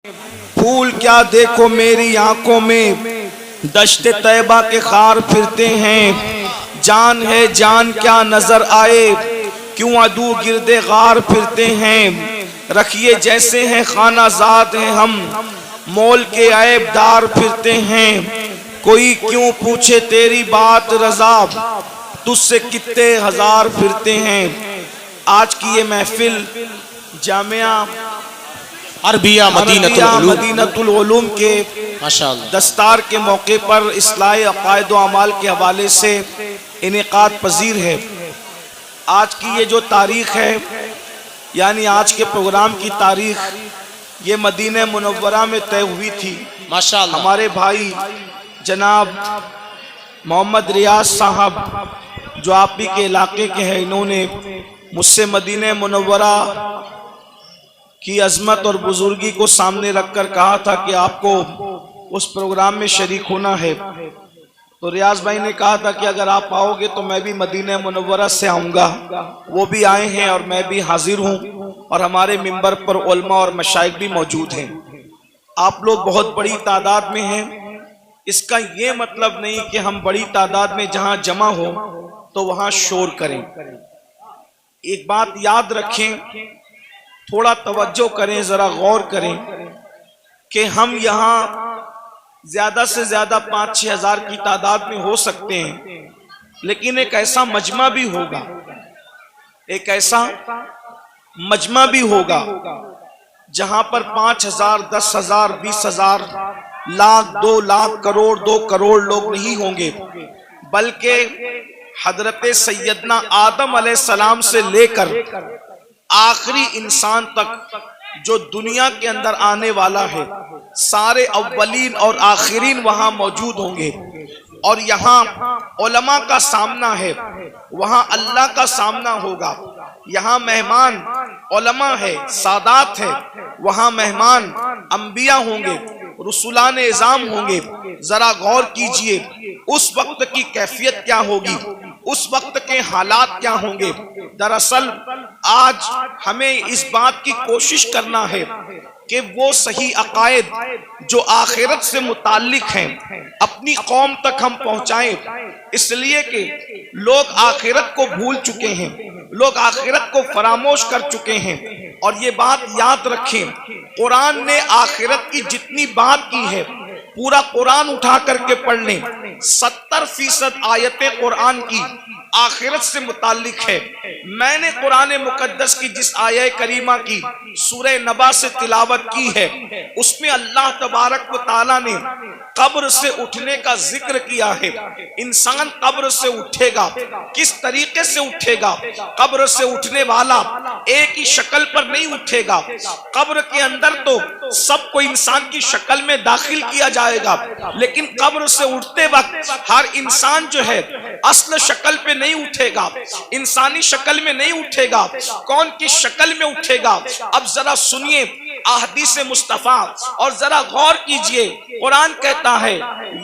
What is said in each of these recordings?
फूल क्या देखो मेरी आंखों में, दश्ते तैबा के खार फिरते हैं। जान है जान क्या नजर आए, क्यों अदू गिरदे गार फिरते हैं। रखिए जैसे हैं खाना जात हैं हम, मोल के ऐबदार फिरते हैं। कोई क्यों पूछे तेरी बात रजा, तुझसे कितने हजार फिरते हैं। आज की ये महफिल जामिया अरबिया मदीनतुल उलूम के माशाअल्लाह दस्तार के मौके पर इस्लाही अकायद व अमाल के हवाले से इनेकाद पजीर है। आज की ये जो तारीख है, यानी आज के प्रोग्राम की तारीख, ये मदीना मुनव्वरा में तय हुई थी माशाअल्लाह। हमारे भाई जनाब मोहम्मद रियाज साहब जो आप ही के इलाके के हैं, इन्होंने मुझसे मदीना मुनव्वरा की अजमत और बुजुर्गी को सामने रखकर कहा था कि आपको उस प्रोग्राम में शरीक होना है। तो रियाज भाई ने कहा था कि अगर आप आओगे तो मैं भी मदीना मुनव्वरा से आऊँगा। वो भी आए हैं और मैं भी हाजिर हूँ, और हमारे मिंबर पर उलमा और मशाइख भी मौजूद हैं। आप लोग बहुत बड़ी तादाद में हैं। इसका ये मतलब नहीं कि हम बड़ी तादाद में जहाँ जमा हो तो वहाँ शोर करें। एक बात याद रखें, थोड़ा तवज्जो करें, जरा गौर करें कि हम यहाँ ज्यादा से ज्यादा 5-6 हजार की तादाद में हो सकते हैं, लेकिन एक ऐसा मजमा भी होगा, एक ऐसा मजमा भी होगा जहां पर 5,000, 10,000, 20,000, लाख, 2 लाख, करोड़, 2 करोड़ लोग नहीं होंगे, बल्कि हजरत सैयदना आदम अलैहिस्सलाम से लेकर आखिरी इंसान तक जो दुनिया के अंदर आने वाला है, सारे अव्वलीन और आखिरीन वहां मौजूद होंगे। और यहाँ उलमा का सामना है, वहां अल्लाह का सामना होगा। यहाँ मेहमान उलमा है, सादात है, वहां मेहमान अंबिया होंगे, रसूलान इज़ाम होंगे। जरा गौर कीजिए उस वक्त की कैफियत क्या होगी, उस वक्त के हालात क्या होंगे। दरअसल आज हमें इस बात की कोशिश करना है कि वो सही अकायद जो आखिरत से मुताल्लिक हैं अपनी कौम तक हम पहुंचाएं। इसलिए कि लोग आखिरत को भूल चुके हैं, लोग आखिरत को फरामोश कर चुके हैं। और ये बात याद रखें, कुरान ने आखिरत की जितनी बात की है, पूरा कुरान उठा करके पढ़ लें, 70% आयतें कुरान की आखिरत से मुताल्लिक है। मैंने कुरान मुकद्दस की जिस आया करीमा की सूरह नबा से तिलावत की है, उसमें अल्लाह तबारक व तआला ने कब्र से उठने का जिक्र किया है। इंसान कब्र से उठेगा, किस तरीके से उठेगा? कब्र से उठने वाला एक ही शक्ल पर नहीं उठेगा। कब्र के अंदर तो सबको इंसान की शक्ल में दाखिल किया जाएगा, लेकिन कब्र से उठते वक्त हर इंसान जो है असल शक्ल पे नहीं उठेगा, इंसानी शक्ल में नहीं उठेगा। कौन किस शक्ल में उठेगा? अब जरा सुनिए अहदीस मुस्तफा और जरा गौर कीजिए। कुरान कहता है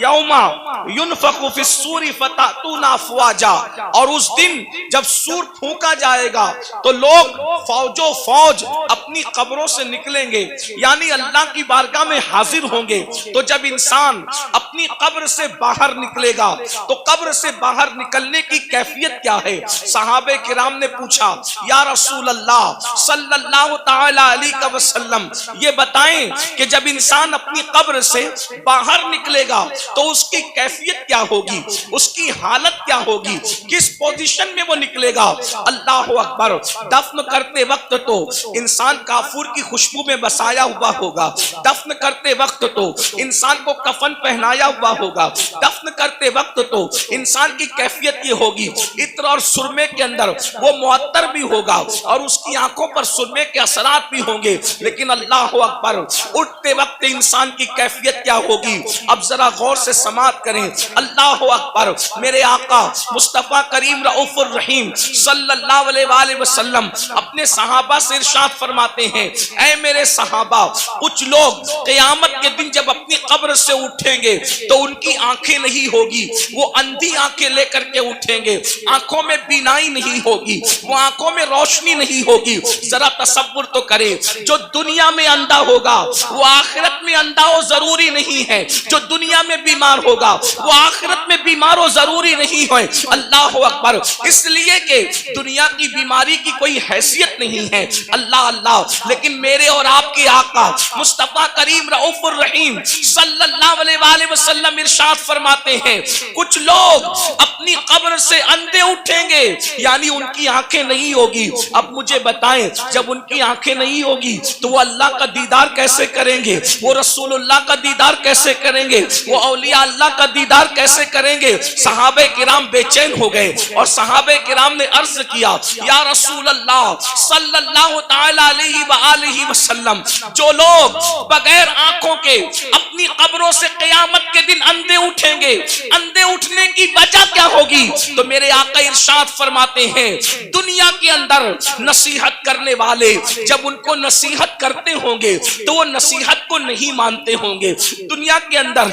यौमा युनफखु फिस्सूरी फतातूना अफवाजा, और उस दिन जब सूर फूंका जाएगा तो लोग फौजो फौज अपनी कब्रों से निकलेंगे, यानी अल्लाह की बारगाह में हाजिर होंगे। तो जब इंसान अपनी कब्र से बाहर निकलेगा तो कब्र से बाहर निकलने की कैफियत क्या है? सहाबे किराम ने पूछा, या रसूल अल्लाह सल्लल्लाहु तआला अलैहि वसल्लम, ये बताएं कि जब इंसान अपनी कब्र से बाहर निकलेगा तो उसकी कैफियत क्या होगी, उसकी हालत क्या होगी, किस पोजीशन में वो निकलेगा? अल्लाह अकबर। दफन करते वक्त तो इंसान काफूर की खुशबू में बसाया हुआ होगा, दफन करते वक्त तो इंसान को कफन पहनाया हुआ होगा, दफन करते वक्त तो इंसान की कैफियत ये होगी, इत्र और सुरमे के अंदर वो मुअत्तर भी होगा और उसकी आंखों पर सुरमे के असरात भी होंगे। लेकिन अल्लाह अकबर, उठते वक्त इंसान की कैफियत क्या होगी। अब जरा गौर से समात करें। अल्लाह अकबर। मेरे आका मुस्तफ़ा करीम रऊफुर रहीम सल्लल्लाहु अलैहि वसल्लम अपने सहाबा से इरशाद फरमाते हैं, ऐ मेरे सहाबा, कुछ लोग क़यामत के दिन जब अपनी कब्र से उठेंगे तो उनकी आंखें नहीं होगी, वो अंधी आंखें लेकर के उठेंगे, आंखों में बीनाई नहीं होगी, वो आंखों में रोशनी नहीं होगी। जरा तसव्वुर तो करें, जो दुनिया में अंधा होगा वो आखिरत में अंधा हो जरूरी नहीं है, जो दुनिया में बीमार होगा वो आखिरत में बीमार हो जरूरी नहीं है। अल्लाह अकबर। इसलिए कि दुनिया की बीमारी की कोई हैसियत नहीं है। अल्लाह अल्लाह। लेकिन मेरे और आपके आका मुस्तफ़ा करीम रऊफुर रहीम सल्लल्लाहु अलैहि वसल्लम इरशाद फरमाते हैं, कुछ लोग अपनी कब्र से अंधे उठेंगे, यानी उनकी आंखें नहीं होगी। अब मुझे बताएं, जब उनकी आंखें नहीं होगी तो वो अल्लाह का दीदार कैसे करेंगे, वो रसूलुल्लाह का दीदार कैसे करेंगे, वो औलिया अल्लाह का दीदार कैसे करेंगे। सहाबे किराम बेचैन हो गए और सहाबे किराम ने अर्ज किया, या रसूल अल्लाह सल्लल्लाहु तआला अलैहि वसल्लम, जो लोग बगैर आंखों के अपनी कब्रों से क़यामत के दिन अंधे उठेंगे, अंधे उठने की वजह क्या होगी? तो मेरे आका इरशाद फरमाते हैं, दुनिया के अंदर नसीहत करने वाले जब उनको नसीहत करते होंगे तो वो नसीहत को नहीं मानते होंगे। दुनिया के अंदर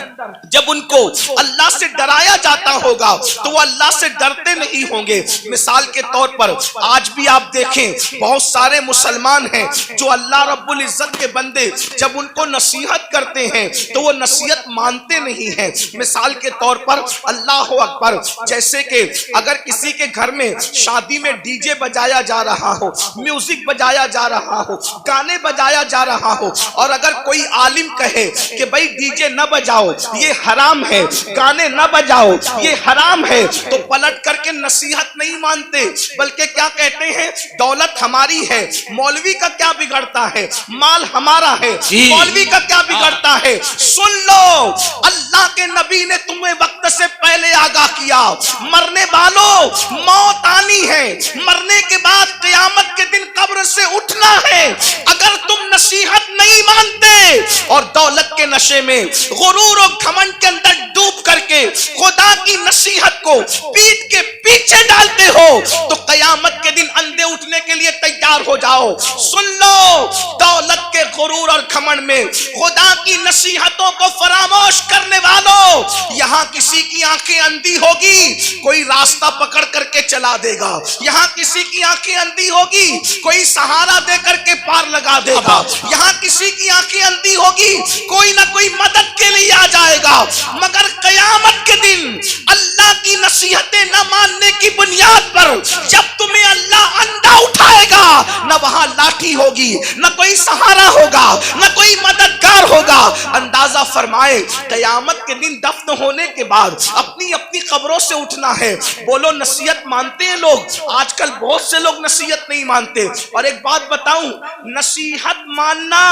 जब उनको अल्लाह से डराया जाता होगा तो वो अल्लाह से डरते नहीं होंगे। मिसाल के तौर पर आज भी आप देखें, बहुत सारे मुसलमान हैं जो अल्लाह रब्बुल इज्जत के बंदे जब उनको नसीहत करते हैं तो वो नसीहत मानते नहीं हैं। मिसाल के तौर पर अल्लाह अकबर, जैसे कि अगर किसी के घर में शादी में डीजे बजाया जा रहा हो, म्यूजिक बजाया जा रहा हो, गाने बजाया जा रहा हो, और अगर कोई आलिम कहे कि भाई डीजे न बजाओ ये हराम है, गाने न बजाओ ये हराम है, तो पलट करके नसीहत नहीं मानते, बल्कि क्या कहते हैं, दौलत हमारी है, मौलवी का क्या बिगड़ता है, माल हमारा है, मौलवी का क्या बिगड़ता है। सुन लो, अल्लाह के नबी ने तुम्हें वक्त से पहले आगाह किया, मरने वालों मौत आनी है, मरने के बाद क़यामत के दिन कब्र से उठना है। अगर तुम नसीहत नहीं मानते और दौलत के नशे में, गुरूर और घमंड के अंदर डूब करके खुदा की नसीहत को पीठ के पीछे डालते हो तो क़यामत के दिन अंधे उठने के लिए तैयार हो जाओ। सुन लो, दौलत के गुरूर और घमंड में खुदा की नसीहतों को फरामोश करने वालों, यहाँ किसी की आंखें अंधी होगी, कोई रास्ता पकड़ करके चला देगा, यहाँ किसी की आंखें अंधी होगी, कोई सहारा दे करके पार लगा देगा, यहाँ किसी की आंखें अंधी होगी, कोई ना कोई मदद के लिए आ जाएगा। मगर क़यामत के दिन अल्लाह की नसीहतें न मानने की बुनियाद पर जब तुम्हें अल्लाह अंधा उठाएगा, न वहां लाठी होगी, न कोई सहारा होगा, न कोई मददगार होगा। अंदाजा फरमाए, क़यामत के दिन दफन होने के बाद अपनी अपनी कब्रों से उठना है। बोलो, नसीहत मानते हैं लोग? आजकल बहुत से लोग नसीहत नहीं मानते। और एक बात बताऊं, नसीहत मानना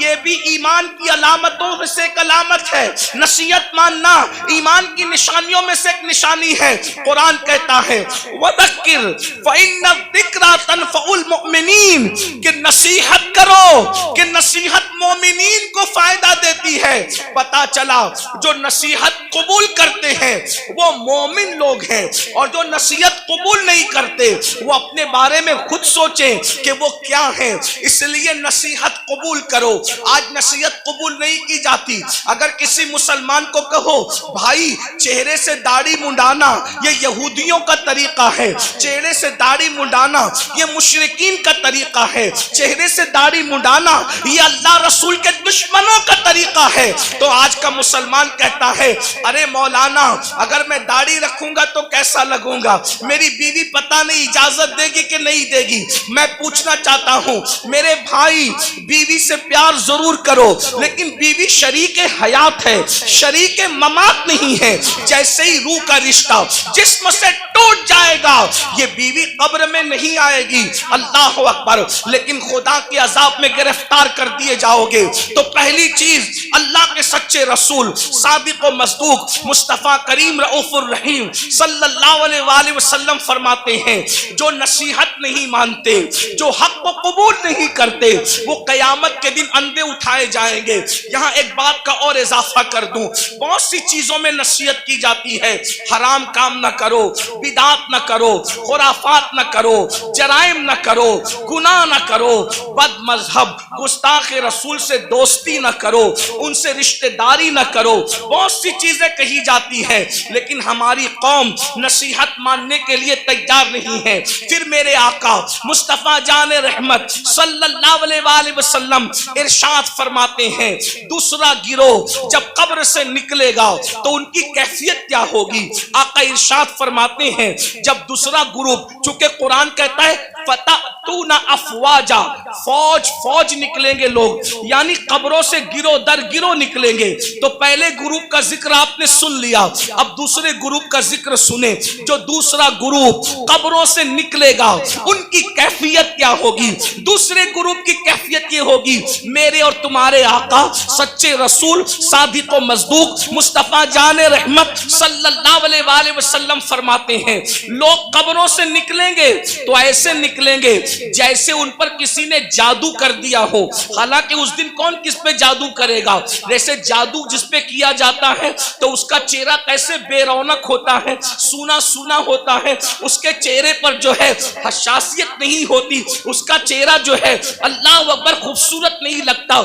ये भी ईमान की अलामतों से एक अलामत है। नसीहत मानना ईमान की निशानियों में से एक निशानी है। कुरान कहता है, वदक्किर फ़इन्न ज़िक्रा तनफ़उल मुमिनीन, कि नसीहत करो, कि नसीहत मोमिनीन को फायदा देती है। पता चला जो नसीहत कबूल करते हैं वो मोमिन लोग हैं, और जो नसीहत कबूल नहीं करते वो अपने बारे में खुद सोचें कि वो क्या है। इसलिए नसीहत कबूल करो। आज नसीहत कबूल नहीं की जाती। अगर किसी मुसलमान को कहो, भाई चेहरे से दाढ़ी मुंडाना ये यहूदियों का तरीका है, चेहरे से दाढ़ी मुंडाना ये मुशरिकीन का तरीका है, चेहरे से दाढ़ी मुंडाना ये अल्लाह रसूल के दुश्मनों का तरीका है, तो आज का मुसलमान कहता है, अरे मौलाना अगर मैं दाढ़ी रखूंगा तो कैसा लगूंगा, मेरी बीवी पता नहीं इजाजत देगी कि नहीं देगी। मैं पूछना चाहता हूं मेरे भाई, बीवी से प्यार जरूर करो, लेकिन बीवी शरीक हयात है, शरीक ममात नहीं है। जैसे ही रूह का रिश्ता जिस्म से टूट जाएगा, ये बीवी कब्र में नहीं आएगी। अल्लाह अकबर। लेकिन खुदा के अजाब में गिरफ्तार कर दिए जाओगे तो पहली चीज, अल्लाह के सच्चे रसूल सादिक व मसदूक मुस्तफ़ा करीम रऊफुर रहीम सल्लल्लाहु अलैहि वसल्लम वसल्लम फरमाते हैं जो नसीहत नहीं मानते, जो हक को कबूल नहीं करते, वो कयामत के दिन अंधे उठाए जाएंगे। यहाँ एक बात का और इजाफा कर दूं, बहुत सी चीजों में नसीहत की जाती है, हराम काम न करो, बिदात न करो, खुराफात न करो, जराइम न करो, गुनाह न करो, बद मजहब गुस्ताख रसूल से दोस्ती न करो, उनसे रिश्तेदारी न करो, बहुत सी चीजें कही जाती है, लेकिन हमारी कौम नसीहत मानने के लिए तैयार नहीं है। फिर मेरे आका मुस्तफा जान रहमत सल्लल्लाहु अलैहि वसल्लम इरशाद फरमाते हैं, दूसरा गिरोह जब कब्र से निकलेगा तो उनकी कैफियत क्या होगी। आका इरशाद फरमाते हैं, जब दूसरा ग्रुप, चूंकि कुरान कहता है फता तू ना अफवाजा, फौज फौज निकलेंगे लोग, यानी कब्रों से गिरोह दर गिरोह निकलेंगे। तो पहले ग्रुप का जिक्र आपने सुन लिया, अब दूसरे ग्रुप का जिक्र सुने। जो दूसरा ग्रुप कब्रों से निकलेगा उनकी कैफियत क्या होगी। दूसरे ग्रुप की कैफियत ये होगी, मेरे और तुम्हारे आका सच्चे रसूल सादिक व मज़दूक मुस्तफा जाने रहमत सल्लल्लाहु अलैहि वसल्लम फरमाते हैं, लोग कब्रों से निकलेंगे तो ऐसे निकलेंगे जैसे उन पर किसी ने जादू कर दिया हो। हालांकि उस दिन कौन किस पे जादू करेगा, जैसे जादू जिस पे किया जाता है तो उसका चेहरा कैसे बेरौनक होता है, सूना सूना होता है, उसके चेहरे पर जो है हसासियत नहीं होती, उसका चेहरा जो है अल्लाह अकबर खूबसूरत नहीं लगता।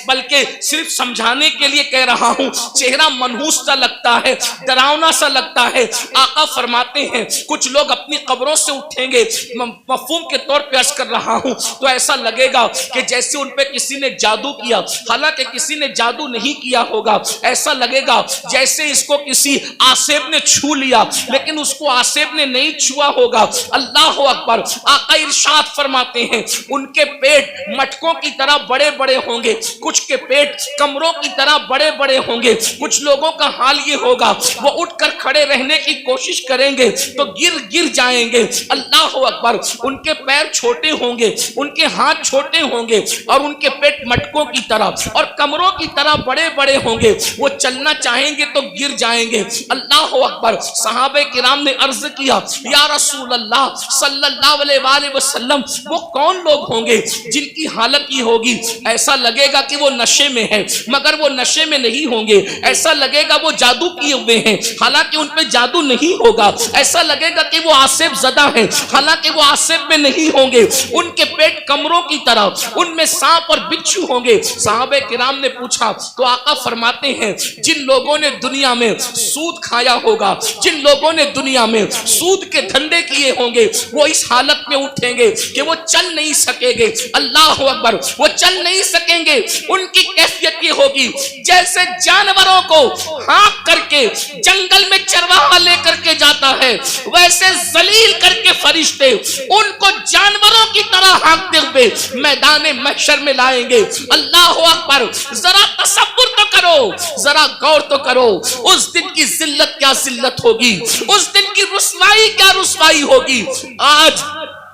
बल्कि सिर्फ समझाने के लिए कह रहा हूं, चेहरा मनहूस सा लगता है, डरावना सा लगता है। आका फरमाते हैं कुछ लोग अपनी कब्रों से उठेंगे, मफहूम के तौर पे अर्ज कर रहा हूं, तो ऐसा लगेगा कि जैसे उन पे किसी ने जादू किया, हालांकि किसी ने जादू नहीं किया होगा। ऐसा लगेगा जैसे इसको किसी आसेब ने छू लिया, लेकिन उसको आसेब ने नहीं छुआ होगा। अल्लाह अकबर। आका इरशाद फरमाते हैं उनके पेट मटकों की तरह बड़े बड़े होंगे, कुछ के पेट कमरों की तरह बड़े बड़े होंगे। कुछ लोगों का हाल ये होगा, वो उठकर खड़े रहने की कोशिश करेंगे तो गिर गिर जाएंगे। अल्लाह अकबर। उनके पैर छोटे होंगे, उनके हाथ छोटे होंगे और उनके पेट मटकों की तरह और कमरों की तरह बड़े बड़े होंगे। वो चलना चाहेंगे तो गिर जाएंगे। अल्लाह अकबर। सहाबे किराम ने अर्ज किया, या रसूल अल्लाह सल्लल्लाहु अलैहि वसल्लम, वो कौन लोग होंगे जिनकी हालत ये होगी, ऐसा लगेगा कि वो नशे में है, मगर वो नशे में नहीं होंगे। ऐसा लगेगा वो जादू किए हुए हैं, हालांकि उन पे जादू नहीं होगा। ऐसा लगेगा कि वो आसेब ज़दा है, हालांकि वो आसेब में नहीं होंगे। उनके पेट कमरों की तरह, उनमें सांप और बिच्छू होंगे। साहबे किराम ने पूछा तो आका फरमाते हैं जिन लोगों ने दुनिया में सूद खाया होगा, जिन लोगों ने दुनिया में सूद के धंधे किए होंगे, वो इस हालत में उठेंगे कि वो चल नहीं सकेंगे। अल्लाह अकबर। वो चल नहीं सकेंगे। उनकी कैफियत ये होगी जैसे जानवरों को हाँक करके जंगल में चरवाहा लेकर के जाता है, वैसे जलील करके फरिश्ते उनको जानवरों की तरह हाँकते हुए मैदान महशर में लाएंगे। अल्लाह अकबर। जरा तसव्वुर तो करो, जरा गौर तो करो, उस दिन की जिल्लत क्या जिल्लत होगी, उस दिन की रुसवाई क्या रुसवाई होगी। आज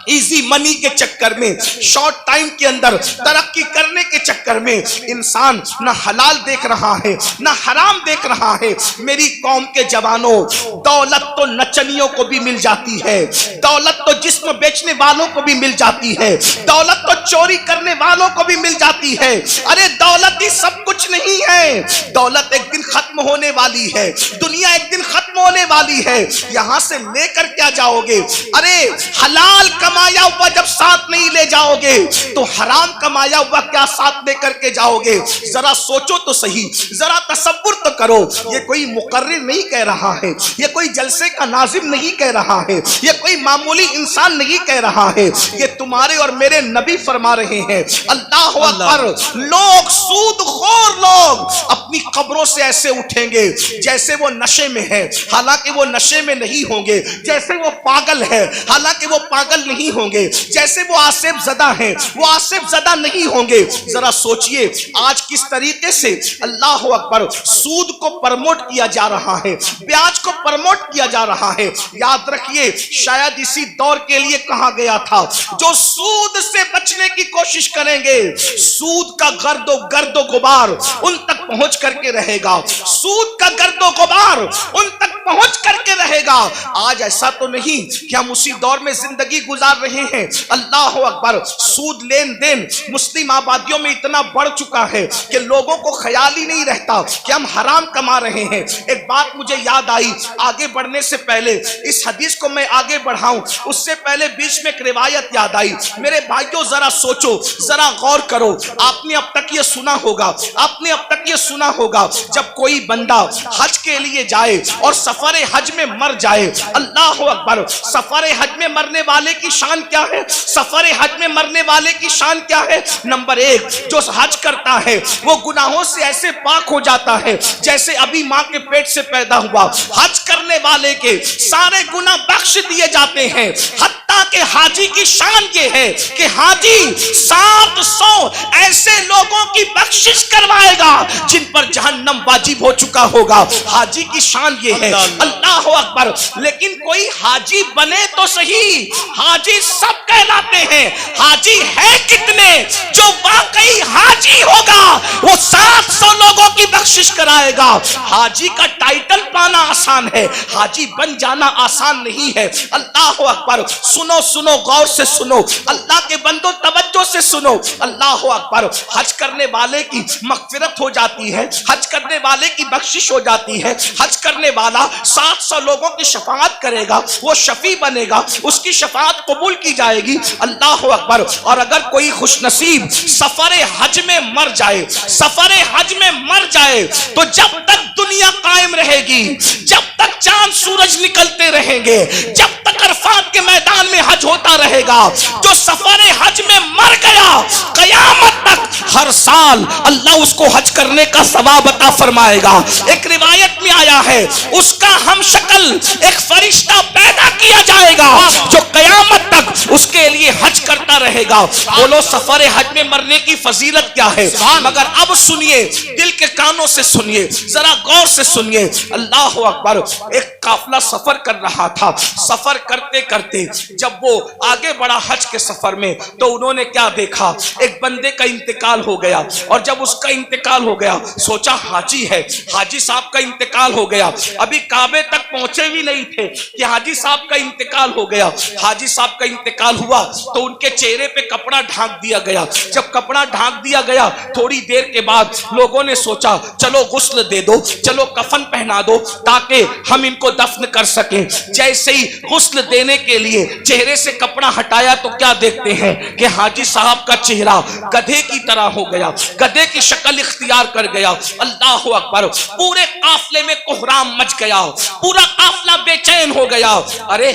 इजी मनी के चक्कर में, शॉर्ट टाइम के अंदर तरक्की करने के चक्कर में इंसान ना हलाल देख रहा है ना हराम देख रहा है। मेरी कौम के जवानों, दौलत तो नचनियों को भी मिल जाती है, दौलत तो जिस्म बेचने वालों को भी मिल जाती है, दौलत तो चोरी करने वालों को भी मिल जाती है। अरे दौलत ही सब कुछ नहीं है, दौलत एक दिन खत्म होने वाली है, दुनिया एक दिन खत्म होने वाली है। यहां से लेकर क्या जाओगे? अरे हलाल कमाया हुआ जब साथ नहीं ले जाओगे तो हराम कमाया हुआ क्या साथ लेकर के जाओगे? जरा सोचो तो सही, जरा तसव्वुर तो करो। ये कोई मुकर्रिर नहीं कह रहा है, ये कोई जलसे का नाजिम नहीं कह रहा है, ये कोई मामूली इंसान नहीं कह रहा है, ये तुम्हारे और मेरे नबी फरमा रहे हैं। अल्लाह अकबर। लोग, सूदखोर लोग अपनी कब्रों से ऐसे उठेंगे जैसे वो नशे में है, हालांकि वो नशे में नहीं होंगे, जैसे वो पागल है, हालांकि वो पागल नहीं होंगे, जैसे वो आसेब ज़दा है, वो आसेब ज़दा नहीं होंगे। जरा सोचिए आज किस तरीके से अल्लाह अकबर सूद को प्रमोट किया जा रहा है, ब्याज को प्रमोट किया जा रहा है। याद रखिए शायद इसी दौर के लिए कहा गया था, जो सूद से बचने की कोशिश करेंगे सूद का गर्दो गुबार उन तक पहुंच करके रहेगा, सूद का गर्दो गुबार उन तक पहुंच करके रहेगा। आज ऐसा तो नहीं कि हम उसी दौर में जिंदगी गुजार रहे हैं। अल्लाह अकबर, सूद लेन देन मुस्लिम आबादियों में इतना बढ़ चुका है कि लोगों को ख्याल ही नहीं रहता कि हम हराम कमा रहे हैं। एक बात मुझे याद आई, आगे बढ़ने से पहले इस हदीस को मैं आगे बढ़ाऊं उससे पहले बीच में एक रिवायत याद आई। मेरे भाइयों जरा सोचो, जरा गौर करो। आपने अब तक ये सुना होगा, आपने अब तक ये सुना होगा, जब कोई बंदा हज के लिए जाए और सफर हज में मर जाए, अल्लाह अकबर, सफर हज में मरने वाले की शान क्या है? सफर हज में मरने वाले की शान क्या है? नंबर एक, जो हज करता है वो गुनाहों से ऐसे पाक हो जाता है जैसे अभी माँ के पेट से पैदा हुआ। हज करने वाले के सारे गुनाह बख्श दिए जाते हैं। हत्ता के हाजी की शान ये है कि हाजी 700 ऐसे लोगों की बख्शिश करवाएगा जिन पर जहन्नम वाजिब हो चुका होगा। हाजी की शान ये है। अल्लाह अकबर। लेकिन कोई हाजी बने तो सही, हाजी सब कहलाते हैं, हाजी है कितने? जो वाकई हाजी होगा वो 700 लोगों की बख्शिश कराएगा। हाजी का टाइटल पाना आसान है, हाजी बन जाना आसान नहीं है। अल्लाह अकबर। सुनो सुनो, गौर से सुनो, अल्लाह के बंदो तवज्जो से सुनो। अल्लाह अकबर। हज करने वाले की मगफिरत हो जाती है, हज करने वाले की बख्शिश हो जाती है। हज करने वाला 700 लोगों की शफाअत करेगा, वो शफी बनेगा, उसकी शफाअत कबूल की जाएगी। अल्लाह अकबर। और अगर कोई खुशनसीब सफर हज में मर जाए, सफर हज में मर जाए, तो जब तक दुनिया कायम रहेगी, जब तक चांद सूरज निकलते रहेंगे, जब तक अरफात के मैदान में हज होता रहेगा, जो सफर हज में मर गया, कयामत तक हर साल अल्लाह उसको हज करने का सवाब अता फरमाएगा। एक रिवायत में आया है, उसका हम शक्ल एक फरिश्ता पैदा किया जाएगा जो कयामत तक उसके लिए हज करता रहेगा। बोलो सफर हज में मरने की फजीलत क्या है? मगर अब सुनिए, दिल के कानों से सुनिए, जरा गौर से सुनिए। अल्लाह अकबर। एक काफिला सफर कर रहा था, सफर करते करते जब वो आगे बढ़ा हज के सफर में, तो उन्होंने क्या देखा? एक बंदे का इंतकाल हो गया। और जब उसका इंतकाल हो गया, सोचा हाजी है, हाजी साहब का इंतकाल हो गया। अभी काबे तक पहुंचे भी नहीं थे कि हाजी साहब का इंतकाल हो गया। हाजी साहब का इंतकाल हुआ तो उनके चेहरे पे कपड़ा ढांक दिया गया। जब कपड़ा ढांक दिया गया, थोड़ी देर के बाद लोगों ने सोचा चलो गुस्ल दे दो, चलो कफन पहना दो ताकि हम इनको दफन कर सकें। जैसे ही गुस्ल देने के लिए चेहरे से कपड़ा हटाया तो क्या देखते हैं कि हाजी साहब का चेहरा गधे की तरह हो गया, गधे की शक्ल इख्तियार कर गया। अल्लाह अकबर। पूरे काफले में कोहराम मच गया, पूरा काफला बेचैन हो गया। अरे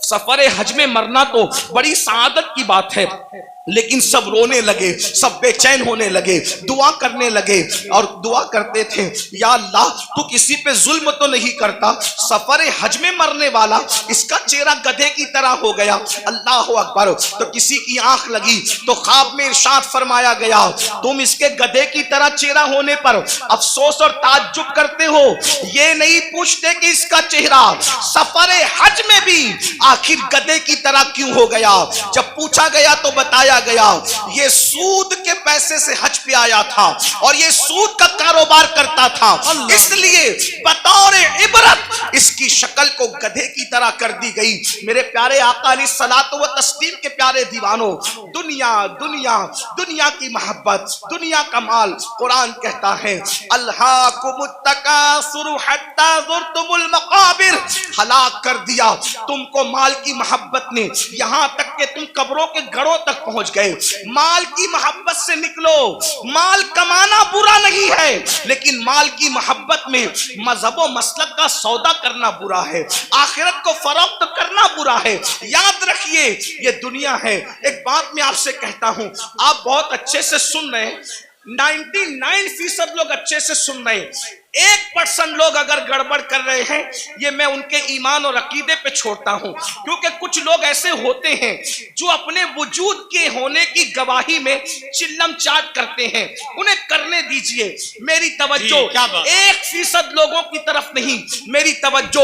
सफर हज में मरना तो बड़ी सआदत की बात है, लेकिन सब रोने लगे, सब बेचैन होने लगे, दुआ करने लगे और दुआ करते थे, या अल्लाह तू किसी पे जुल्म तो नहीं करता, सफर हज में मरने वाला इसका चेहरा गधे की तरह हो गया। अल्लाह अकबर। तो किसी की आंख लगी तो ख्वाब में इरशाद फरमाया गया, तुम इसके गधे की तरह चेहरा होने पर अफसोस और ताज्जुब करते हो, ये नहीं पूछते कि इसका चेहरा सफर हज में भी आखिर गधे की तरह क्यों हो गया। जब पूछा गया तो बताया गया, ये सूद के पैसे से हज पे आया था और ये सूद का कारोबार करता था, इसलिए बतौर इबरत इसकी शक्ल को गधे की तरह कर दी गई। मेरे प्यारे आका अलैहिस्सलातु व तस्लीम के प्यारे दीवानों, दुनिया दुनिया दुनिया की मोहब्बत, दुनिया का माल, कुरान कहता है अल्हाकुमुत तकासुर हत्ता ज़ुरतुमुल मक़ाबिर, हलाक कर दिया तुमको माल की मोहब्बत ने, यहां तक कि तुम कब्रों के गढ़ों तक पहुंच गए। माल की मोहब्बत से निकलो। माल कमाना बुरा नहीं है, लेकिन माल की मोहब्बत में मजहब व मसलक का सौदा करना बुरा है, आखिरत को फरोख्त करना बुरा है। याद रखिए ये दुनिया है। एक बात मैं आपसे कहता हूं, आप बहुत अच्छे से सुन रहे हैं, 99% लोग अच्छे से सुन रहे हैं, 1% लोग अगर गड़बड़ कर रहे हैं, ये मैं उनके ईमान और अकीदे पे छोड़ता हूं, क्योंकि कुछ लोग ऐसे होते हैं जो अपने वजूद के होने की गवाही में चिल्लम चाट करते हैं, उन्हें करने दीजिए। मेरी तवज्जो 1% लोगों की तरफ नहीं, मेरी तवज्जो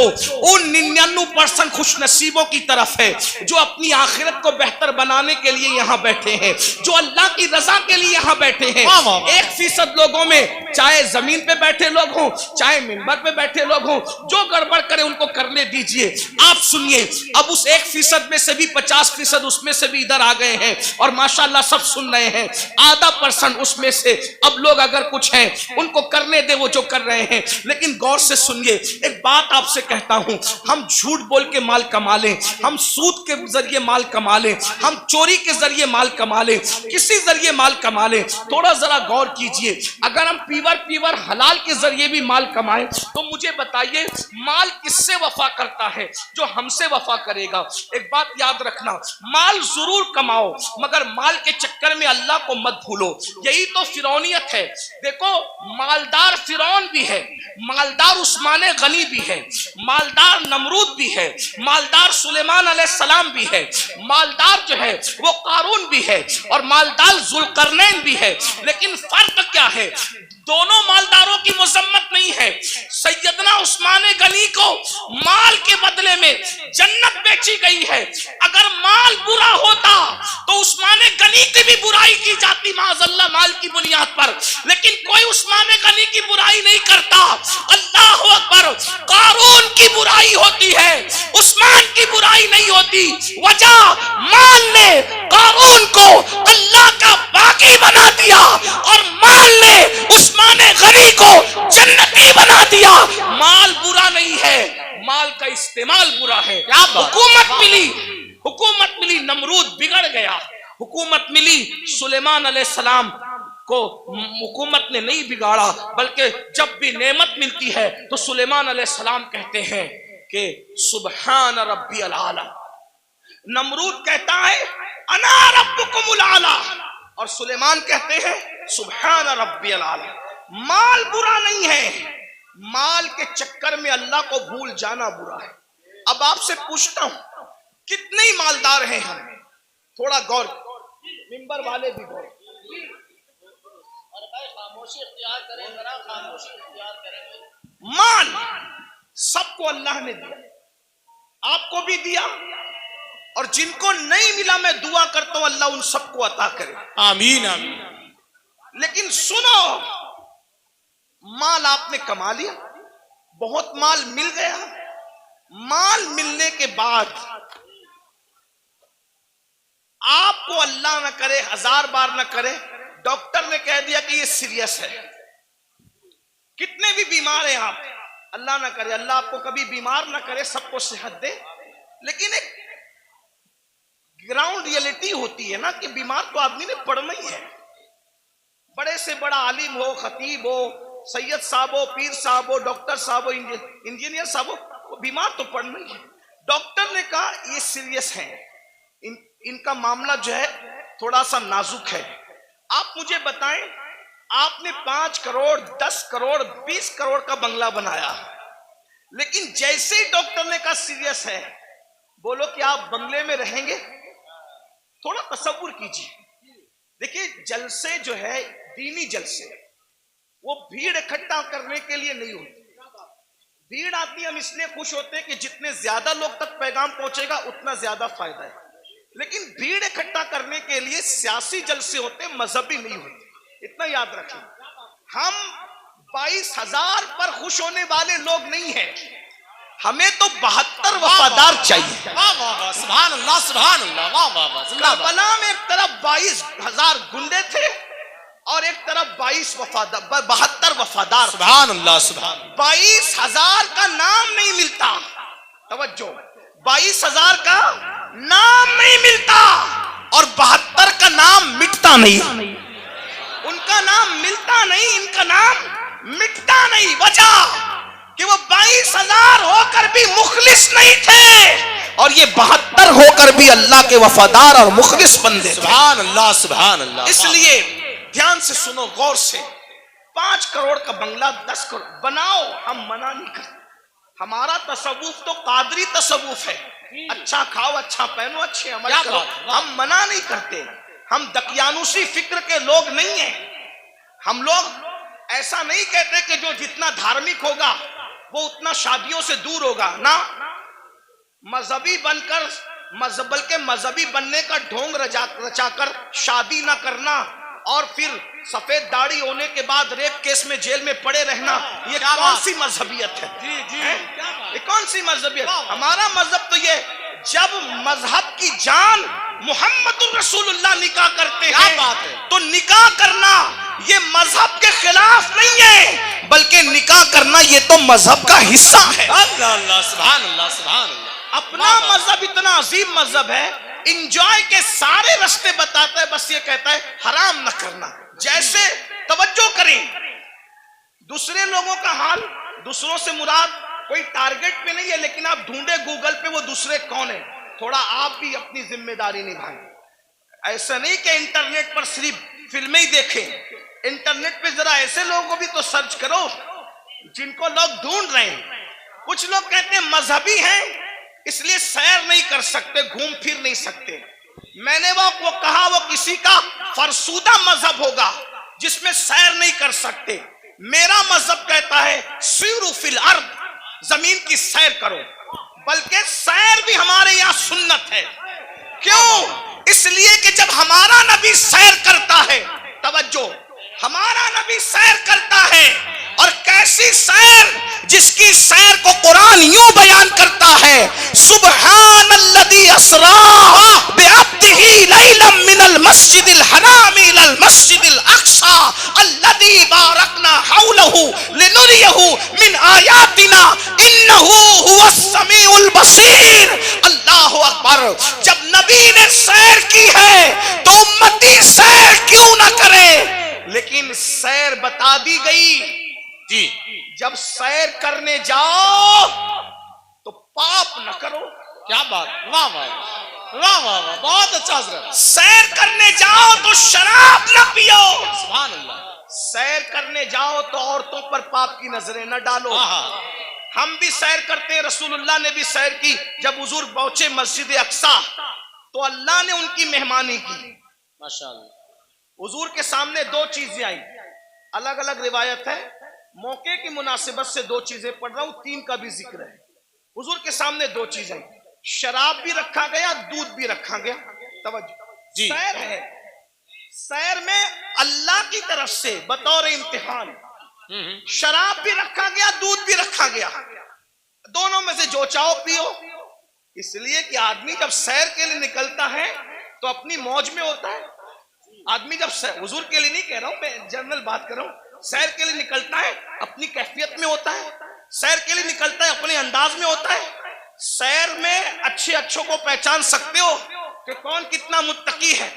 उन 99% खुशनसीबों की तरफ है जो अपनी आखिरत को बेहतर बनाने के लिए यहां बैठे हैं, जो अल्लाह की रजा के लिए यहां बैठे हैं। 1% लोगों में चाहे जमीन पे बैठे लोग हों, चाहे मिंबर पे बैठे लोग हों, जो गड़बड़ करे उनको करने दीजिए। आप सुनिए, अब उस 1% में से भी 50% उसमें से भी इधर आ गए हैं और माशाल्लाह सब सुन रहे हैं। आधा % उसमें से अब लोग अगर कुछ हैं उनको करने दे वो जो कर रहे हैं। लेकिन गौर से सुनिए, एक बात आपसे कहता हूं, हम झूठ बोल के माल कमा लें, हम सूद के जरिए माल कमा लें, हम चोरी के जरिए माल कमा लें, किसी जरिए माल कमा लें, थोड़ा जरा गौर कीजिए। अगर हम पीवर हलाल के जरिए भी माल कमाएं तो मुझे बताइए माल किससे वफा करता है? जो हमसे वफा करेगा। एक बात याद रखना, माल जरूर कमाओ मगर माल के चक्कर में अल्लाह को मत भूलो। यही तो फिरौनियत है। देखो, मालदार फिरौन भी है, मालदार उस्मान गनी भी है, मालदार नमरूद भी है, मालदार सुलेमान अलैहिस्सलाम भी है, मालदार जो है वो कारून भी है और मालदार जुल्करनैन भी है। लेकिन फर्क क्या है? दोनों मालदारों की मजम्मत नहीं है। सैयदना उस्मान गनी को माल के बदले में जन्नत बेची गई है। अगर माल बुरा होता तो उस्मान गनी की भी बुराई की जाती माज़अल्लाह माल की बुनियाद पर। लेकिन कोई उस्मान गनी की बुराई नहीं करता। अल्लाह अकबर, कारून की बुराई होती है, उस्मान की बुराई नहीं होती। वजह, माल ने कारून को अल्लाह का बाकी बना दिया और माल ने उस्मान गनी को जन्नती बना दिया। माल बुरा नहीं है, माल का इस्तेमाल बुरा है। हुकूमत मिली, नमरूद बिगड़ गया। हुकूमत मिली सुलेमान अलैहिस्सलाम को, हुकूमत ने नहीं बिगाड़ा, बल्कि जब भी नेमत मिलती है तो सुलेमान अलैहिस्सलाम कहते हैं कि सुबहान रब्बियल आला। नमरूद कहता है अना रब्बुकुमुल आला और सुलेमान कहते हैं सुबहान रब्बियल आला। माल बुरा नहीं है, माल के चक्कर में अल्लाह को भूल जाना बुरा है। अब आपसे पूछता हूं, कितने ही मालदार हैं हम? थोड़ा गौर, मिंबर वाले भी गौर। माल सबको अल्लाह ने दिया, आपको भी दिया, और जिनको नहीं मिला मैं दुआ करता हूं अल्लाह उन सबको अता करे, आमीन आमीन। लेकिन सुनो, माल आपने कमा लिया, बहुत माल मिल गया। माल मिलने के बाद आपको अल्लाह ना करे, 1000 बार ना करे, डॉक्टर ने कह दिया कि ये सीरियस है। कितने भी बीमार हैं आप, अल्लाह ना करे, अल्लाह आपको कभी बीमार ना करे, सबको सेहत दे। लेकिन एक ग्राउंड रियलिटी होती है ना कि बीमार तो आदमी ने पड़ना ही है। बड़े से बड़ा आलिम हो, खतीब हो, सैयद साहब हो, पीर साहब हो, डॉक्टर साहब हो, इंजीनियर साहब हो, बीमार तो पड़ना ही है। डॉक्टर ने कहा ये सीरियस है, इनका मामला जो है थोड़ा सा नाजुक है। आप मुझे बताएं, आपने 5 करोड़, 10 करोड़, 20 करोड़ का बंगला बनाया, लेकिन जैसे ही डॉक्टर ने कहा सीरियस है, बोलो कि आप बंगले में रहेंगे? थोड़ा तसव्वुर कीजिए। देखिए, जलसे जो है दीनी जलसे, वो भीड़ इकट्ठा करने के लिए नहीं होती। भीड़ आती है, हम इसलिए खुश होते हैं कि जितने ज्यादा लोग तक पैगाम पहुंचेगा उतना ज्यादा फायदा है। लेकिन भीड़ इकट्ठा करने के लिए सियासी जलसे होते, मजहबी नहीं होते, इतना याद रखें। हम 22,000 पर खुश होने वाले लोग नहीं हैं, हमें तो 72 वफादार चाहिए। सुभान अल्लाह, सुभान अल्लाह, वाह वाह वाह। करबला में एक तरफ 22,000 गुंडे थे और एक तरफ 72 वफादार। सुभान अल्लाह, सुभान। 22,000 का नाम नहीं मिलता, तवज्जो, 22,000 का नाम नहीं मिलता और 72 का नाम मिटता नहीं। उनका नाम मिलता नहीं, इनका नाम मिटता नहीं। वजह कि वो 22,000 होकर भी मुखलिस नहीं थे और ये 72 होकर भी अल्लाह के वफादार और मुखलिस बंदे। सुभान अल्लाह, सुभान अल्लाह। इसलिए ध्यान से सुनो, गौर से। 5 करोड़ का बंगला 10 करोड़ बनाओ, हम मना नहीं करते। हमारा तसव्वुफ तो कादरी तसव्वुफ है, अच्छा खाओ, अच्छा पहनो, अच्छे अमल करो, हम मना नहीं करते। हम दकियानुसी फिक्र के लोग नहीं हैं। हम लोग ऐसा नहीं कहते कि जो जितना धार्मिक होगा वो उतना शादियों से दूर होगा ना। मजहबी बनकर बल्कि मजहबी बनने का ढोंग रचाकर शादी ना करना और फिर सफेद दाढ़ी होने के बाद रेप केस में जेल में पड़े रहना, ये कौन सी मजहबियत है? ये कौन सी मजहबियत? हमारा मजहब तो ये, जब मजहब की जान मोहम्मदुर रसूलुल्लाह निकाह करते हैं, बात है, तो निकाह करना ये मजहब के खिलाफ नहीं है, बल्कि निकाह करना ये तो मजहब का हिस्सा है। अल्लाह सुभान अल्लाह सुभान अल्लाह। अपना मजहब इतना अजीम मजहब है, इंजॉय के सारे रास्ते बताता है, बस ये कहता है हराम न करना। जैसे तवज्जो करें, दूसरे लोगों का हाल, दूसरों से मुराद कोई टारगेट पे नहीं है, लेकिन आप ढूंढे गूगल पे वो दूसरे कौन है, थोड़ा आप भी अपनी जिम्मेदारी निभाएं। ऐसा नहीं कि इंटरनेट पर सिर्फ फिल्में ही देखें, इंटरनेट पे जरा ऐसे लोगों को भी तो सर्च करो जिनको लोग ढूंढ रहे हैं। कुछ लोग कहते हैं मजहबी हैं इसलिए सैर नहीं कर सकते, घूम फिर नहीं सकते। मैंने वो कहा वो किसी का फरसूदा मजहब होगा जिसमें सैर नहीं कर सकते। मेरा मजहब कहता है सीरू फिल अर्द, जमीन की सैर करो, बल्कि सैर भी हमारे यहाँ सुन्नत है। क्यों? इसलिए कि जब हमारा नबी सैर करता है, तवज्जो, हमारा नबी सैर करता है, और कैसी सैर, जिसकी सैर को कुरान यूं बयान करता है, सुब्हानल्लज़ी अस्रा बिअब्दिही लैलन मिनल मस्जिदिल हराम इलल मस्जिदिल अक्सा अल्लज़ी बारकना हौलहू लिनुरियहू मिन आयातिना इन्नहू हुवस समीउल बसीर। अल्लाहु अकबर। जब नबी ने सैर की है तो उम्मती सैर क्यों ना करे? लेकिन सैर बता दी गई जी, जब सैर करने जाओ तो पाप न करो। क्या बात, वाह वाह वाह वाह वाह, बहुत अच्छा हजरत। सैर करने जाओ तो शराब न पियो। सुभान अल्लाह। सैर करने जाओ तो औरतों पर पाप की नजरें न डालो। हम भी सैर करते हैं, रसूलुल्लाह ने भी सैर की। जब हुजूर पहुंचे मस्जिद अक्सा तो अल्लाह ने उनकी मेहमानी की, माशाअल्लाह। हुजूर के सामने दो चीजें आई, अलग अलग रिवायत है, मौके की मुनासिबत से दो चीजें पढ़ रहा हूं, तीन का भी जिक्र है। हुजूर के सामने दो चीजें आई, शराब भी रखा गया, दूध भी रखा गया। तवज्जो, सैर है, सैर में अल्लाह की तरफ से बतौर इम्तिहान शराब भी रखा गया, दूध भी रखा गया। दोनों में से जो चाहो पियो, इसलिए कि आदमी जब सैर के लिए निकलता है तो अपनी मौज में होता है। आदमी जब हुजूर के लिए नहीं कह रहा हूं, मैं जनरल बात कर रहा हूं, सैर के लिए निकलता है अपनी कैफियत में होता है, सैर के लिए निकलता है अपने अंदाज में होता है। सैर में अच्छे अच्छों को पहचान सकते हो कि कौन कितना मुत्तकी है।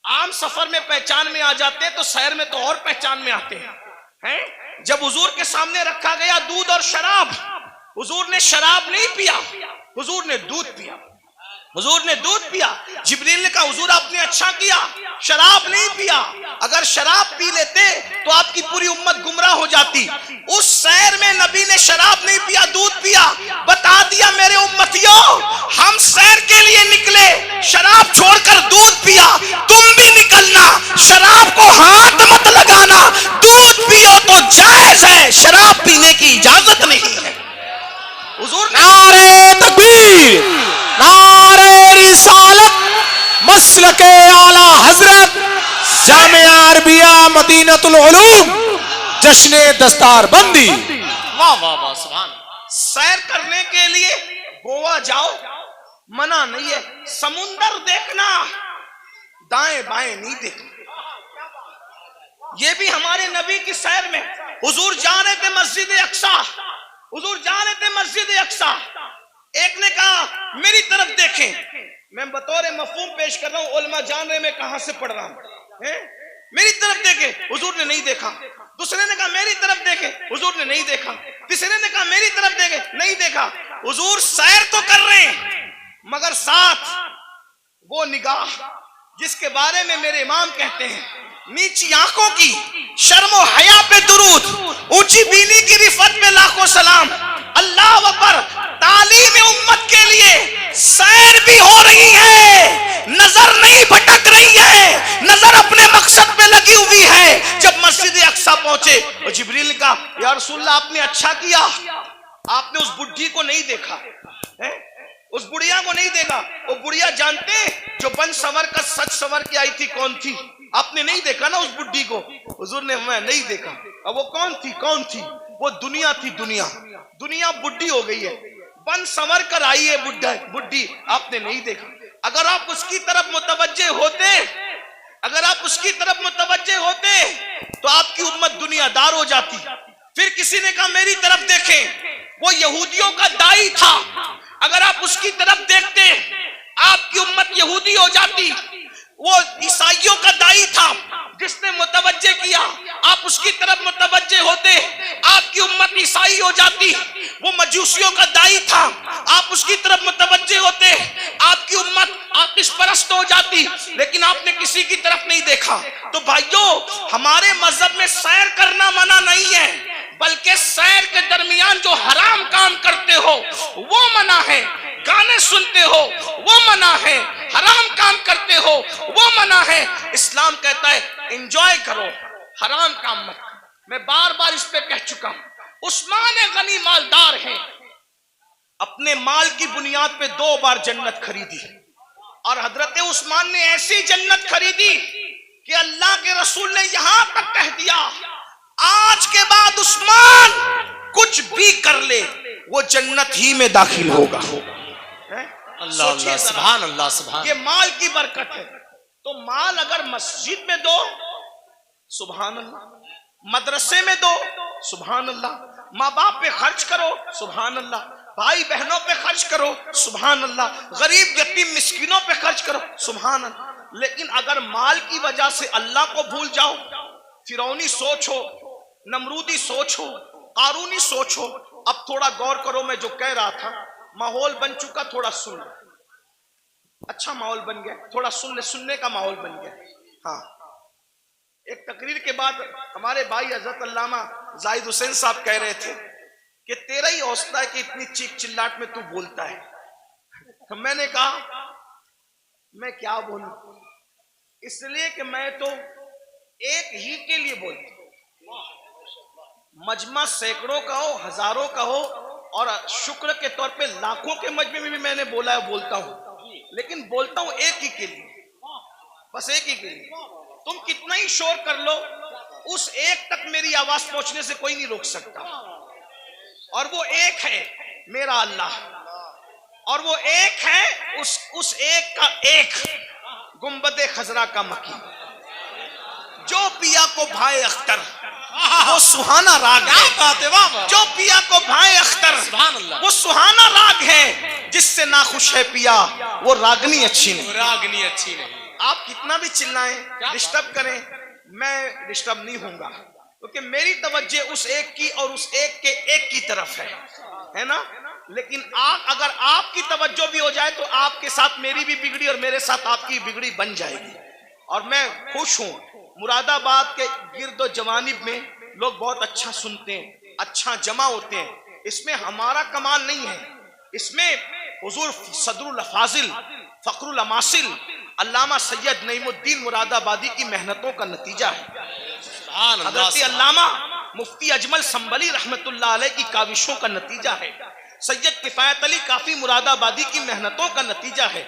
आम सफर में पहचान में आ जाते हैं तो सैर में तो और पहचान में आते हैं। जब हुजूर के सामने रखा गया दूध और शराब, हुजूर ने शराब नहीं पिया, हुजूर ने दूध पिया। हुजूर ने दूध पिया। जिब्रील ने कहा हुजूर आपने अच्छा किया, शराब नहीं पिया। अगर शराब पी लेते तो आपकी पूरी उम्मत गुमराह हो जाती। उस सैर में नबी ने शराब नहीं पिया, दूध पिया। बता दिया मेरे उम्मतियों, हम सैर के लिए निकले, शराब छोड़कर दूध पिया। तुम भी निकलना, शराब को हाथ मत लगाना, दूध पियो तो जायज है, शराब पीने की इजाजत नहीं है। हुजूर नारे तकबीर, नारे रिसालत, मसलके आला हजरत, जामिया अरबिया मदीनतुल उलूम, जश्ने दस्तार बंदी। वाह वाह वाह, सुभान। सैर करने के लिए गोवा जाओ, मना नहीं है। समुंदर देखना, दाएं बाएं नहीं देखना। ये भी हमारे नबी की सैर में। हुजूर जा रहे थे मस्जिद अक्सा, हुजूर जा रहे थे मस्जिद अक्सा। एक ने कहा मेरी तरफ देखें, मैं बतौर मफहूम पेश कर रहा हूं, उलमा जान रहे मैं कहां से पढ़ रहा हूं। मेरी तरफ देखे, हुजूर ने नहीं देखा। दूसरे ने कहा मेरी तरफ देखे, हुजूर ने नहीं देखा। तीसरे ने कहा मेरी तरफ देखे, नहीं देखा। हुजूर सैर तो कर रहे हैं मगर साथ वो निगाह जिसके बारे में मेरे इमाम कहते हैं, नीची आंखों की शर्मो हया पे दुरूद, ऊंची बीनी की रिफत पे लाखों सलाम। अल्लाह अकबर। तालीम उम्मत के लिए सैर भी हो रही है, नजर नहीं भटक रही है, नजर अपने मकसद पे लगी हुई है। जब मस्जिद अक्सा पहुंचे तो जिब्रील ने कहा या रसूलल्लाह आपने अच्छा किया, आपने उस बुढ़ी को नहीं देखा है? उस बुढ़िया को नहीं देखा। वो बुढ़िया जानते जो बन सवर का सच सवर के आई थी कौन थी? आपने नहीं देखा ना उस बुड्ढी को, हुजूर ने मैं नहीं देखा। अब वो कौन थी? कौन थी वो? दुनिया थी। दुनिया दुनिया बुड्ढी हो गई है, बन संवर कर आई है बुड्ढी, आपने नहीं देखा। अगर आप उसकी तरफ मुतवज्जे होते, अगर आप उसकी तरफ मुतवज्जे होते तो आपकी उम्मत दुनियादार हो जाती। फिर किसी ने कहा मेरी तरफ देखें, वो यहूदियों का दाई था, अगर आप उसकी तरफ देखते आपकी उम्मत यहूदी हो जाती। वो ईसाइयों का दाई था, जिसने मुतवज्जे किया, आप उसकी तरफ मुतवज्जे होते आपकी उम्मत ईसाई हो जाती। वो मजूसियों का दाई था, आप उसकी तरफ मुतवज्जे होते आपकी उम्मत आतिश परस्त हो जाती, लेकिन आपने किसी की तरफ नहीं देखा। तो भाइयों, हमारे मजहब में सैर करना मना नहीं है, बल्कि सैर के दरमियान जो हराम काम करते हो वो मना है। गाने सुनते हो वो मना है, हराम काम करते हो वो मना है। इस्लाम कहता है एंजॉय करो, हराम काम मत। मैं बार बार इस पे कह चुका हूं। उस्मान गनी मालदार हैं, अपने माल की बुनियाद पे 2 बार जन्नत खरीदी, और हजरत उस्मान ने ऐसी जन्नत खरीदी कि अल्लाह के रसूल ने यहां तक कह दिया, आज के बाद उस्मान कुछ भी कर ले वो जन्नत ही में दाखिल होगा। अल्लाह अल्लाह, सुभान अल्लाह, सुभान। ये माल की बरकत है। तो माल अगर मस्जिद में दो, सुभान अल्लाह, मदरसे में दो, सुभान अल्लाह, माँ बाप पे खर्च करो, सुभान अल्लाह, भाई बहनों पे खर्च करो, सुभान अल्लाह, गरीब यतीम मिस्किनों पे खर्च करो, सुभान अल्लाह। लेकिन अगर माल की वजह से अल्लाह को भूल जाओ, फिरौनी सोच हो, नमरूदी सोच हो, कारूनी सोच हो। अब थोड़ा गौर करो, मैं जो कह रहा था, माहौल बन चुका, थोड़ा सुन, अच्छा माहौल बन गया, थोड़ा सुनने का माहौल बन गया। हाँ, एक तकरीर के बाद हमारे भाई हजरत अल्लामा जाहिद हुसैन साहब कह रहे थे कि तेरा ही हौसला है कि इतनी चीख चिल्लाट में तू बोलता है। तो मैंने कहा मैं क्या बोलूं, इसलिए कि मैं तो एक ही के लिए बोलता हूं, मजमा सैकड़ों का हो, हजारों का हो, और शुक्र के तौर पे लाखों के मजमे में भी मैंने बोला है, बोलता हूं, लेकिन बोलता हूं एक ही के लिए, बस एक ही के लिए। तुम कितना ही शोर कर लो, उस एक तक मेरी आवाज पहुंचने से कोई नहीं रोक सकता, और वो एक है मेरा अल्लाह, और वो एक है उस एक का एक गुंबदे खजरा का मकी, जो पिया को भाई अख्तर वो सुहाना राग है, जो पिया को भाई अख्तर वो सुहाना राग है, जिससे ना खुश है पिया वो रागनी अच्छी नहीं, रागनी अच्छी नहीं। आप कितना भी चिल्लाएं, डिस्टर्ब करें, मैं डिस्टर्ब नहीं होऊंगा, क्योंकि मेरी तवज्जो उस एक की और उस एक के एक की तरफ है ना। लेकिन अगर आपकी तवज्जो भी हो जाए तो आपके साथ मेरी भी बिगड़ी और मेरे साथ आपकी बिगड़ी बन जाएगी। और मैं खुश हूं, मुरादाबाद के गिरदो जवानिब में लोग बहुत अच्छा सुनते हैं, अच्छा जमा होते हैं। इसमें हमारा कमाल नहीं है, इसमें हुजूर सदरुल फाजिल फखरुल अमासिल अल्लामा सैयद नईमुद्दीन मुरादाबादी की मेहनतों का नतीजा है। हज़रत अल्लामा मुफ्ती अजमल संबली रहमतुल्लाह अलैह की काविशों का नतीजा है। सैयद किफायत अली काफी मुरादाबादी की मेहनतों का नतीजा है।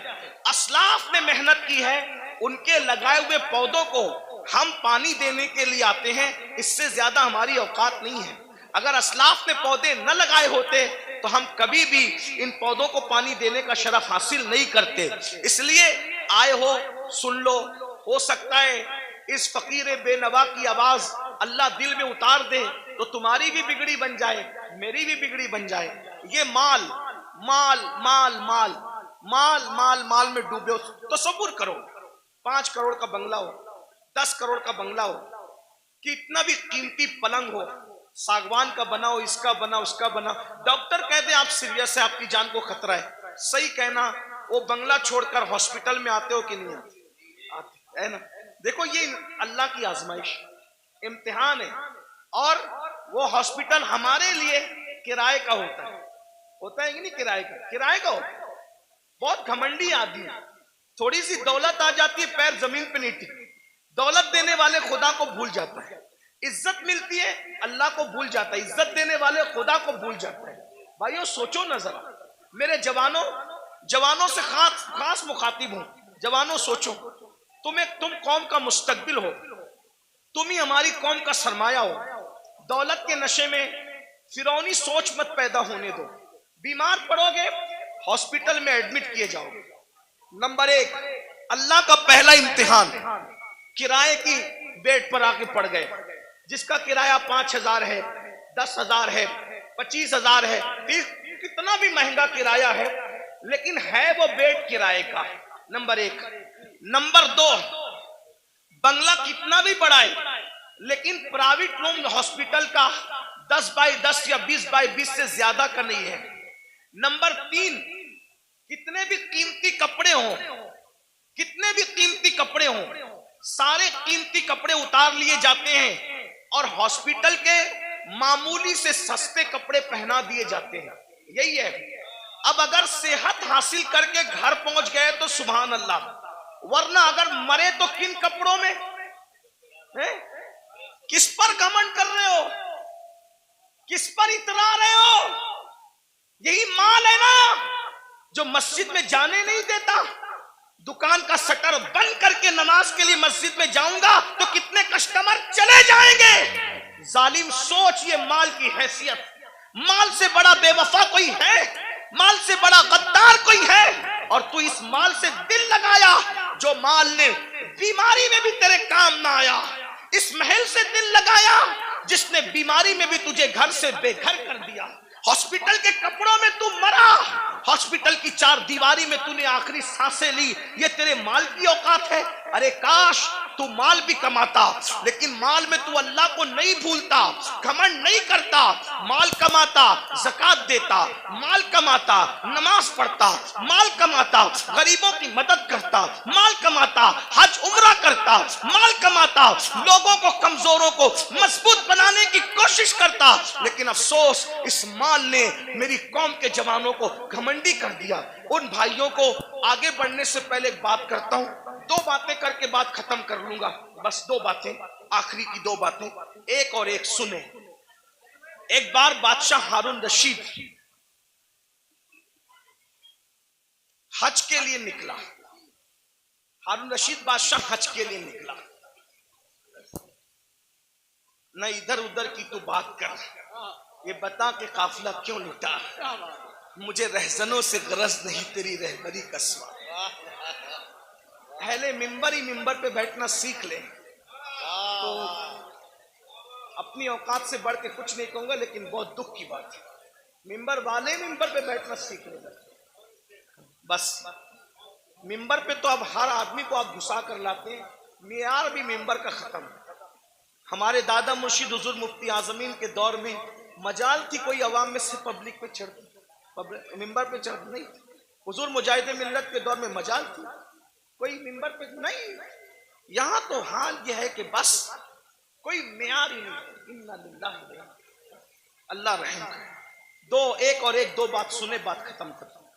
असलाफ ने मेहनत की है, उनके लगाए हुए पौधों को हम पानी देने के लिए आते हैं, इससे ज्यादा हमारी औकात नहीं है। अगर असलाफ ने पौधे न लगाए होते तो हम कभी भी इन पौधों को पानी देने का शरफ हासिल नहीं करते। इसलिए आए हो, सुन लो, हो सकता है इस फकीर बेनवा की आवाज अल्लाह दिल में उतार दे तो तुम्हारी भी बिगड़ी बन जाए, मेरी भी बिगड़ी बन जाए। ये माल माल माल माल माल माल माल में डूबे हो, तसव्वुर करो 5 करोड़ का बंगला हो, 10 करोड़ का बंगला हो, कितना भी कीमती पलंग हो, सागवान का बना हो, इसका बना, उसका बना, डॉक्टर कहते हैं आप सीरियस है, आपकी जान को खतरा है, सही कहना, वो बंगला छोड़कर हॉस्पिटल में आते हो कि नहीं आते, है ना। देखो ये अल्लाह की आजमाइश, इम्तिहान है। और वो हॉस्पिटल हमारे लिए किराए का होता है कि नहीं, किराए का होता है। बहुत घमंडी आदमी, थोड़ी सी दौलत आ जाती है, पैर जमीन पे नहीं टिकती, दौलत देने वाले खुदा को भूल जाता है, इज्जत मिलती है अल्लाह को भूल जाता है, इज्जत देने वाले खुदा को भूल जाता है। भाइयों सोचो न जरा, मेरे जवानों से खास मुखातिब हूं, जवानों सोचो, तुम कौम का मुस्तकबिल हो, तुम ही हमारी कौम का सरमाया हो। दौलत के नशे में फिरौनी सोच मत पैदा होने दो। बीमार पड़ोगे, हॉस्पिटल में एडमिट किए जाओगे। नंबर 1, अल्लाह का पहला इम्तिहान, किराए की बेड पर आके पड़ गए, जिसका किराया 5,000 है, 10,000 है, 25,000 है, 30, कितना भी महंगा किराया है, लेकिन है वो बेड किराए का। नंबर 1। नंबर 2, बंगला कितना भी बड़ा है, लेकिन प्राइवेट रूम हॉस्पिटल का 10 बाई 10 या 20 बाई 20 से ज्यादा का नहीं है। नंबर 3, कितने भी कीमती कपड़े हों, कितने भी कीमती कपड़े हों, सारे कीमती कपड़े उतार लिए जाते हैं और हॉस्पिटल के मामूली से सस्ते कपड़े पहना दिए जाते हैं। यही है। अब अगर सेहत हासिल करके घर पहुंच गए तो सुभान अल्लाह, वरना अगर मरे तो किन कपड़ों में है? किस पर घमंड कर रहे हो, किस पर इतरा रहे हो? यही माल है ना जो मस्जिद में जाने नहीं देता। दुकान का शटर बंद करके नमाज के लिए मस्जिद में जाऊंगा तो कितने कस्टमर चले जाएंगे। जालिम सोच, ये माल की हैसियत। माल से बड़ा बेवफा कोई है? माल से बड़ा गद्दार कोई है? और तू इस माल से दिल लगाया जो माल ने बीमारी में भी तेरे काम ना आया। इस महल से दिल लगाया जिसने बीमारी में भी तुझे घर से बेघर कर दिया। हॉस्पिटल के कपड़ों में तू मरा, हॉस्पिटल की 4 दीवारी में तूने आखिरी सांसें ली। ये तेरे माल की औकात है? अरे काश तू माल भी कमाता, लेकिन माल में तू अल्लाह को नहीं भूलता, घमंड नहीं करता। माल कमाता, ज़कात देता, माल कमाता, नमाज पढ़ता, माल कमाता, गरीबों की मदद करता, माल कमाता, हज उम्रा करता, माल कमाता, लोगों को, कमजोरों को मजबूत बनाने की कोशिश करता। लेकिन अफसोस, इस माल ने मेरी कौम के जवानों को घमंडी कर दिया। उन भाइयों को आगे बढ़ने से पहले एक बात करता हूं, 2 बातें करके बात खत्म कर लूंगा। बस 2 बातें, आखिरी की 2 बातें, एक और एक सुने। एक बार बादशाह हारून रशीद हज के लिए निकला। हारून रशीद बादशाह हज के लिए निकला। न इधर उधर की तू बात कर, ये बता के काफिला क्यों लुटा। मुझे रहजनों से गरज नहीं, तेरी रहबरी का सवाल। पहले मिंबर ही मिंबर पे बैठना सीख ले तो अपनी औकात से बढ़ के कुछ नहीं कहूंगा, लेकिन बहुत दुख की बात है, मिंबर वाले मिंबर पे बैठना सीख ले। बस मिंबर पे तो अब हर आदमी को आप घुसा कर लाते हैं, मियार भी मिंबर का खत्म। हमारे दादा मुर्शिद हुजूर मुफ्ती आजमीन के दौर में मजाल थी कोई अवाम में से पब्लिक पे चढ़ती, मिंबर पे चढ़ नहीं। हुजूर मुजाहिद मिल्लत के दौर में मजाल थी, कोई मिंबर पे नहीं। यहां तो हाल यह है कि बस कोई मियार ही नहीं। इन्ना लिल्लाहि, अल्लाह रहम करे। एक और एक 2 बात सुने, बात खत्म करता हूं।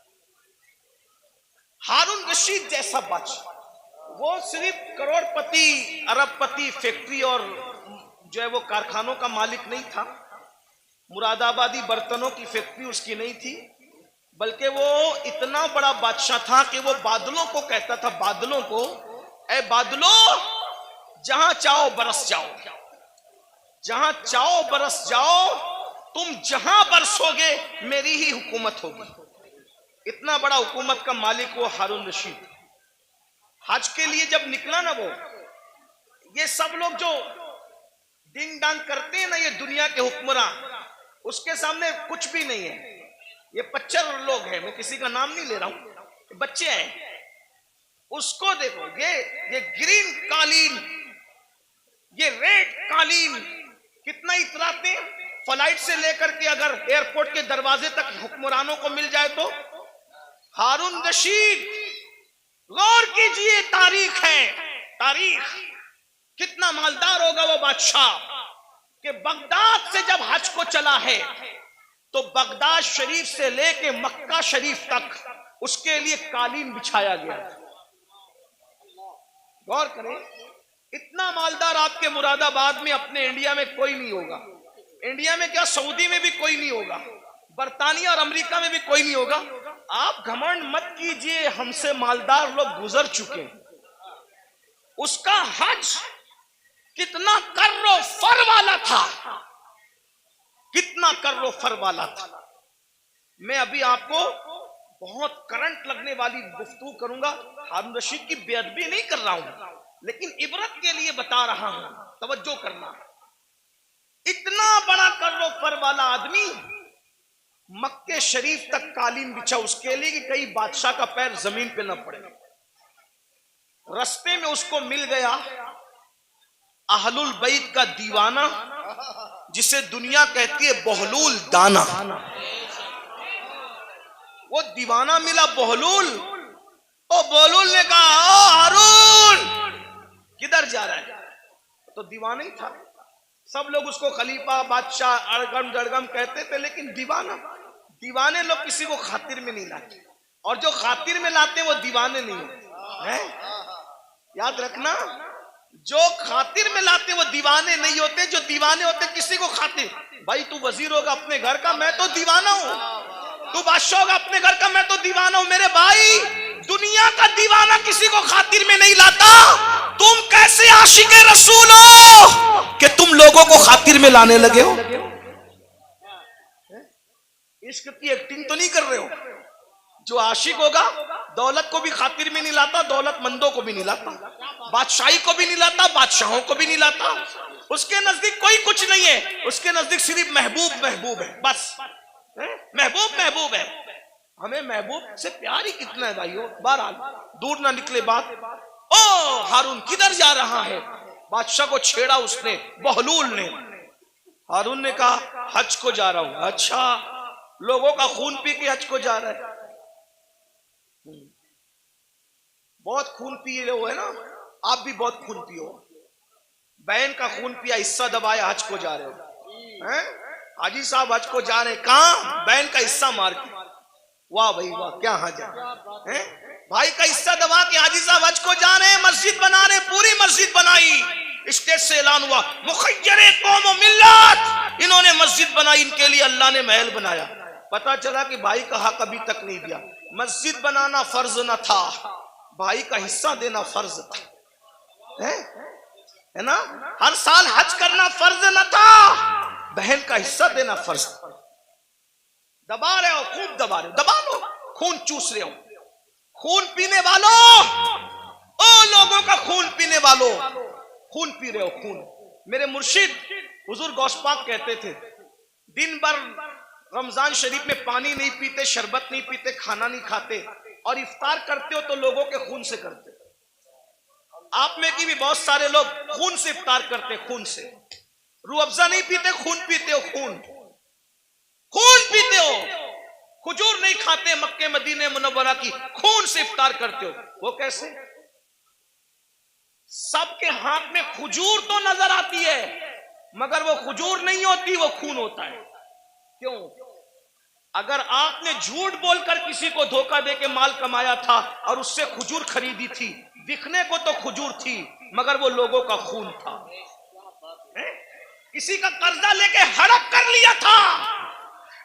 हारून रशीद जैसा बादशाह, वो सिर्फ करोड़पति, अरबपति, फैक्ट्री और जो है वो कारखानों का मालिक नहीं था। मुरादाबादी बर्तनों की फैक्ट्री उसकी नहीं थी, बल्कि वो इतना बड़ा बादशाह था कि वो बादलों को कहता था, बादलों को, ए बादलों जहां चाहो बरस जाओ, जहां चाहो बरस जाओ, तुम जहां बरसोगे मेरी ही हुकूमत होगी। इतना बड़ा हुकूमत का मालिक वो हारून रशीद। हज के लिए जब निकला ना वो, ये सब लोग जो डिंग डांग करते हैं ना, ये दुनिया के हुक्मरान, उसके सामने कुछ भी नहीं है। ये 25 लोग हैं, मैं किसी का नाम नहीं ले रहा हूं, बच्चे हैं। उसको देखो, ये ग्रीन कालीन, ये रेड कालीन कितना इतराते हैं। फ्लाइट से लेकर के अगर एयरपोर्ट के दरवाजे तक हुक्मरानों को मिल जाए तो। हारून रशीद, गौर कीजिए, तारीख है, तारीख। कितना मालदार होगा वो बादशाह कि बगदाद से जब हज को चला है तो बगदाद शरीफ से लेके मक्का शरीफ तक उसके लिए कालीन बिछाया गया। गौर करें, इतना मालदार आपके मुरादाबाद में, अपने इंडिया में कोई नहीं होगा। इंडिया में क्या, सऊदी में भी कोई नहीं होगा, बर्तानिया और अमेरिका में भी कोई नहीं होगा। आप घमंड मत कीजिए, हमसे मालदार लोग गुजर चुके हैं। उसका हज कितना कर्रो फर वाला था, कितना कर्रो फर वाला था। मैं अभी आपको बहुत करंट लगने वाली गुफ्तगू करूंगा। हारून रशीद की बेअदबी नहीं कर रहा हूं, लेकिन इबरत के लिए बता रहा हूं, तवज्जो करना। इतना बड़ा कर्रो फर वाला आदमी मक्के शरीफ तक कालीन बिछा उसके लिए कि कहीं बादशाह का पैर जमीन पे न पड़े। रास्ते में उसको मिल गया अहलुल बैत का दीवाना, जिसे दुनिया कहती है बहलूल दाना। वो दीवाना मिला बहलूल। ओ बहलूल ने कहा, ओ हारून किधर जा रहा है? तो दीवाना ही था। सब लोग उसको खलीफा, बादशाह, अड़गम जड़गम कहते थे, लेकिन दीवाने लोग किसी को खातिर में नहीं लाते, और जो खातिर में लाते वो दीवाने नहीं होते हैं। याद रखना, जो खातिर में लाते वो दीवाने नहीं होते, जो दीवाने होते किसी को खातिर। भाई तू वजीर होगा अपने घर का, मैं तो दीवाना हूं। तू बादशाह होगा अपने घर का, मैं तो दीवाना हूं। मेरे भाई, दुनिया का दीवाना किसी को खातिर में नहीं लाता। तुम कैसे आशिके रसूल हो कि तुम लोगों को खातिर में लाने लगे हो? इश्क की एक्टिंग तो नहीं कर रहे हो? जो आशिक होगा दौलत को भी खातिर में नहीं लाता, दौलतमंदों को भी नहीं लाता, बादशाही को भी नहीं लाता, बादशाहों को भी नहीं लाता। उसके नजदीक कोई कुछ नहीं है, उसके नजदीक सिर्फ महबूब महबूब है, बस महबूब महबूब है। हमें महबूब से प्यार ही कितना है भाइयों। बहरहाल दूर ना निकले बात। ओ हारून किधर जा रहा है? बादशाह को छेड़ा उसने, बहलूल ने। हारून ने कहा हज को जा रहा हूं। अच्छा, लोगों का खून पी के हज को जा रहा है? बहुत खून पिए हो है ना, आप भी बहुत खून पियो। बहन का खून पिया, हिस्सा दबाया, हज को जा रहे हो हैं? हाजी साहब हज को जा रहे हैं, कहां? बहन का हिस्सा मार के। वाह भाई वाह, क्या हज है? भाई का हिस्सा दबा के हाजी साहब हज को जा रहे हैं, मस्जिद बना रहे, पूरी मस्जिद बनाई। स्टेज से ऐलान हुआ, मुखय्यरे कौम व मिल्लत, इन्होंने मस्जिद बनाई, इनके लिए अल्लाह ने महल बनाया। पता चला कि भाई का हक अभी तक नहीं दिया। मस्जिद बनाना फर्ज न था, भाई का हिस्सा देना फर्ज था, है ना? हर साल हज करना फर्ज न था, बहन का हिस्सा देना फर्ज था। दबा रहे हो, खूब दबा रहे हो, दबा लो, खून चूस रहे हो। खून पीने वालों, ओ लोगों का खून पीने वालों, खून पी रहे हो, खून। मेरे मुर्शिद हुजूर गौस पाक कहते थे, दिन भर रमजान शरीफ में पानी नहीं पीते, शरबत नहीं पीते, खाना नहीं खाते, और इफ्तार करते हो तो लोगों के खून से करते हो। आप में की भी बहुत सारे लोग खून से इफ्तार करते, खून से। रूह अफ़ज़ा नहीं पीते, खून पीते हो, खून पीते हो। खजूर नहीं खाते, मक्के मदीने मुनव्वरा की, खून से इफ्तार करते हो। वो कैसे? सबके हाथ में खजूर तो नजर आती है, मगर वो खजूर नहीं होती, वो खून होता है। क्यों? अगर आपने झूठ बोलकर किसी को धोखा देके माल कमाया था और उससे खजूर खरीदी थी, दिखने को तो खजूर थी, मगर वो लोगों का खून था। किसी का कर्जा लेके हड़प कर लिया था,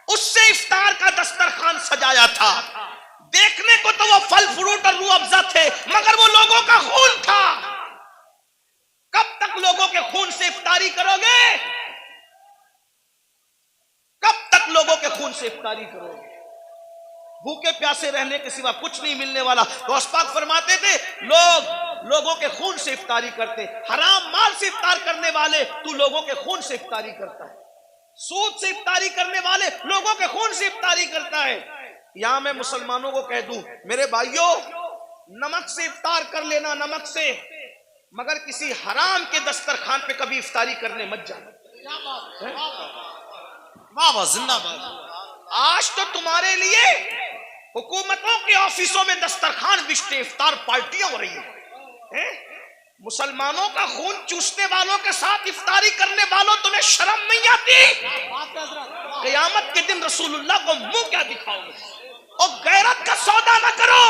उससे इफ्तार का दस्तरखान सजाया था, देखने को तो वो फल फ्रूट और रूह अफ़ज़ा थे, मगर वो लोगों का खून था। कब तक लोगों के खून से इफ्तारी करोगे? कब तक लोगों के खून से इफ्तारी करोगे? भूखे प्यासे रहने के सिवा कुछ नहीं मिलने वाला। गौस पाक फरमाते थे, लोगों के खून से इफ्तारी करते, हराम माल से इफ्तार करने वाले तू लोगों के खून से इफ्तारी करता है, सूद से इफ्तारी करने वाले लोगों के खून से इफ्तारी करता है। यहां मैं मुसलमानों को कह दूं, मेरे भाइयों, नमक से इफ्तार कर लेना, नमक से, मगर किसी हराम के दस्तरखान पे कभी इफ्तारी करने मत जाना। वाह जिंदाबाद। आज तो तुम्हारे लिए हुकूमतों के ऑफिसों में दस्तरखान बिछते, इफ्तार पार्टियां हो रही हैं। मुसलमानों का खून चूसने वालों के साथ इफ्तारी करने वालों, तुम्हें शर्म नहीं आती? क़यामत के दिन रसूलुल्लाह को मुंह क्या दिखाओगे? और गैरत का सौदा ना करो,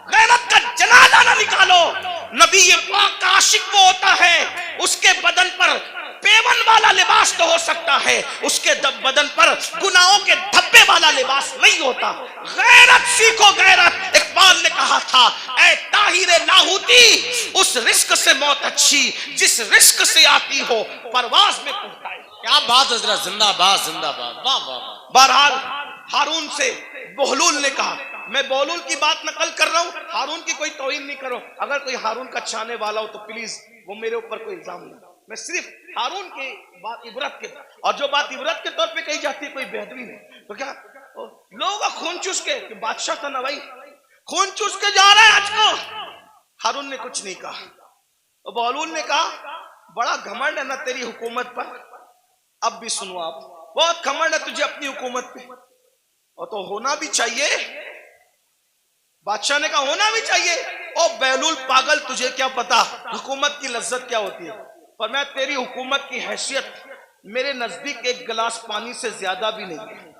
गैरत का जनाजा ना निकालो। नबी ये पाक का आशिक वो होता है, उसके बदन पर पेवन वाला लिबास तो हो सकता है, उसके बदन पर गुनाहों के धब्बे वाला लिबास नहीं होता। गैरत सीखो, गैरत। इकबाल ने कहा था, ऐ ताहिरे लाहौती, उस रिस्क से मौत अच्छी जिस रिस्क से आती हो परवाज में पहुंचाए। क्या बात है हजरत, जिंदाबाद जिंदाबाद, वाह वाह वाह। बहरहाल हारून से बहलूल ने कहा, मैं बहलूल की बात नकल कर रहा हूं, हारून की कोई तौहीन नहीं करो। अगर कोई हारून का चाहने वाला हो तो प्लीज वो मेरे ऊपर कोई इल्जाम नहीं। मैं सिर्फ हारून की बात इबरत के, और जो बात इबरत के तौर पे कही जाती है कोई बेहतरीन है तो क्या लोगों का खून चूस के, बादशाह था ना भाई, खून चूस के जा रहा है आज को। हारून ने कुछ नहीं कहा। और बहलूल ने कहा, बड़ा घमंड है ना तेरी हुकूमत पर। अब भी सुनो आप, बहुत घमंड है तुझे अपनी हुकूमत पे, और तो होना भी चाहिए। बादशाह ने कहा होना भी चाहिए। ओ बहलूल पागल, तुझे क्या पता हुकूमत की लज्जत क्या होती है। पर मैं तेरी हुकूमत की हैसियत मेरे नजदीक एक गिलास पानी से ज्यादा भी नहीं है,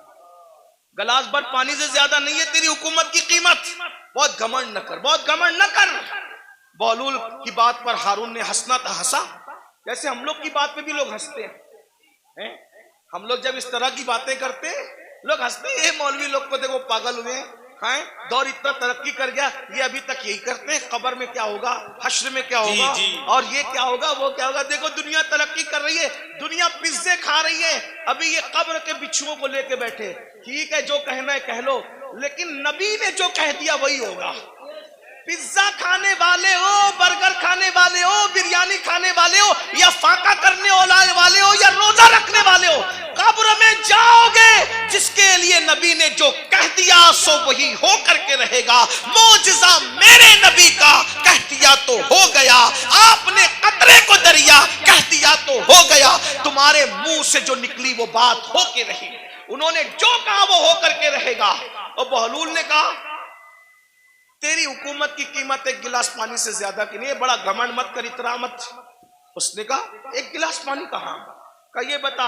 गिलास भर पानी से ज्यादा नहीं है तेरी हुकूमत की कीमत। बहुत घमंड न कर, बहुत घमंड न कर। बहलूल की बात पर हारून ने हंसना था, हंसा जैसे हम लोग की बात पे भी लोग हंसते हैं। हम लोग जब इस तरह की बातें करते हैं लोग हंसते हैं, मौलवी लोग को देखो पागल हुए हैं, दौर इतना तरक्की कर गया, ये अभी तक यही करते हैं। कब्र में क्या होगा, हश्र में क्या होगा, और ये क्या होगा, वो क्या होगा। देखो दुनिया तरक्की कर रही है, दुनिया पिज्जे खा रही है, अभी ये कब्र के बिच्छुओं को लेके बैठे। ठीक है, जो कहना है कह लो, लेकिन नबी ने जो कह दिया वही होगा। पिज्जा खाने वाले हो, बर्गर खाने वाले हो, बिरयानी खाने वाले हो, या फाका करने वाले हो, या रोजा रखने वाले हो, कब्र में जाओगे। जिसके लिए नबी ने जो कह दिया सो वही हो करके रहेगा। मौजिजा मेरे नबी का कह दिया तो हो गया, आपने कतरे को दरिया कह दिया तो हो गया। तुम्हारे मुंह से जो निकली वो बात हो के रही, उन्होंने जो कहा वो हो करके रहेगा। और बहलूल ने कहा, तेरी हुकूमत की कीमत एक गिलास पानी से ज्यादा की नहीं है, बड़ा घमंड मत कर, इतना मत। उसने कहा, एक गिलास पानी कहाँ का, ये बता।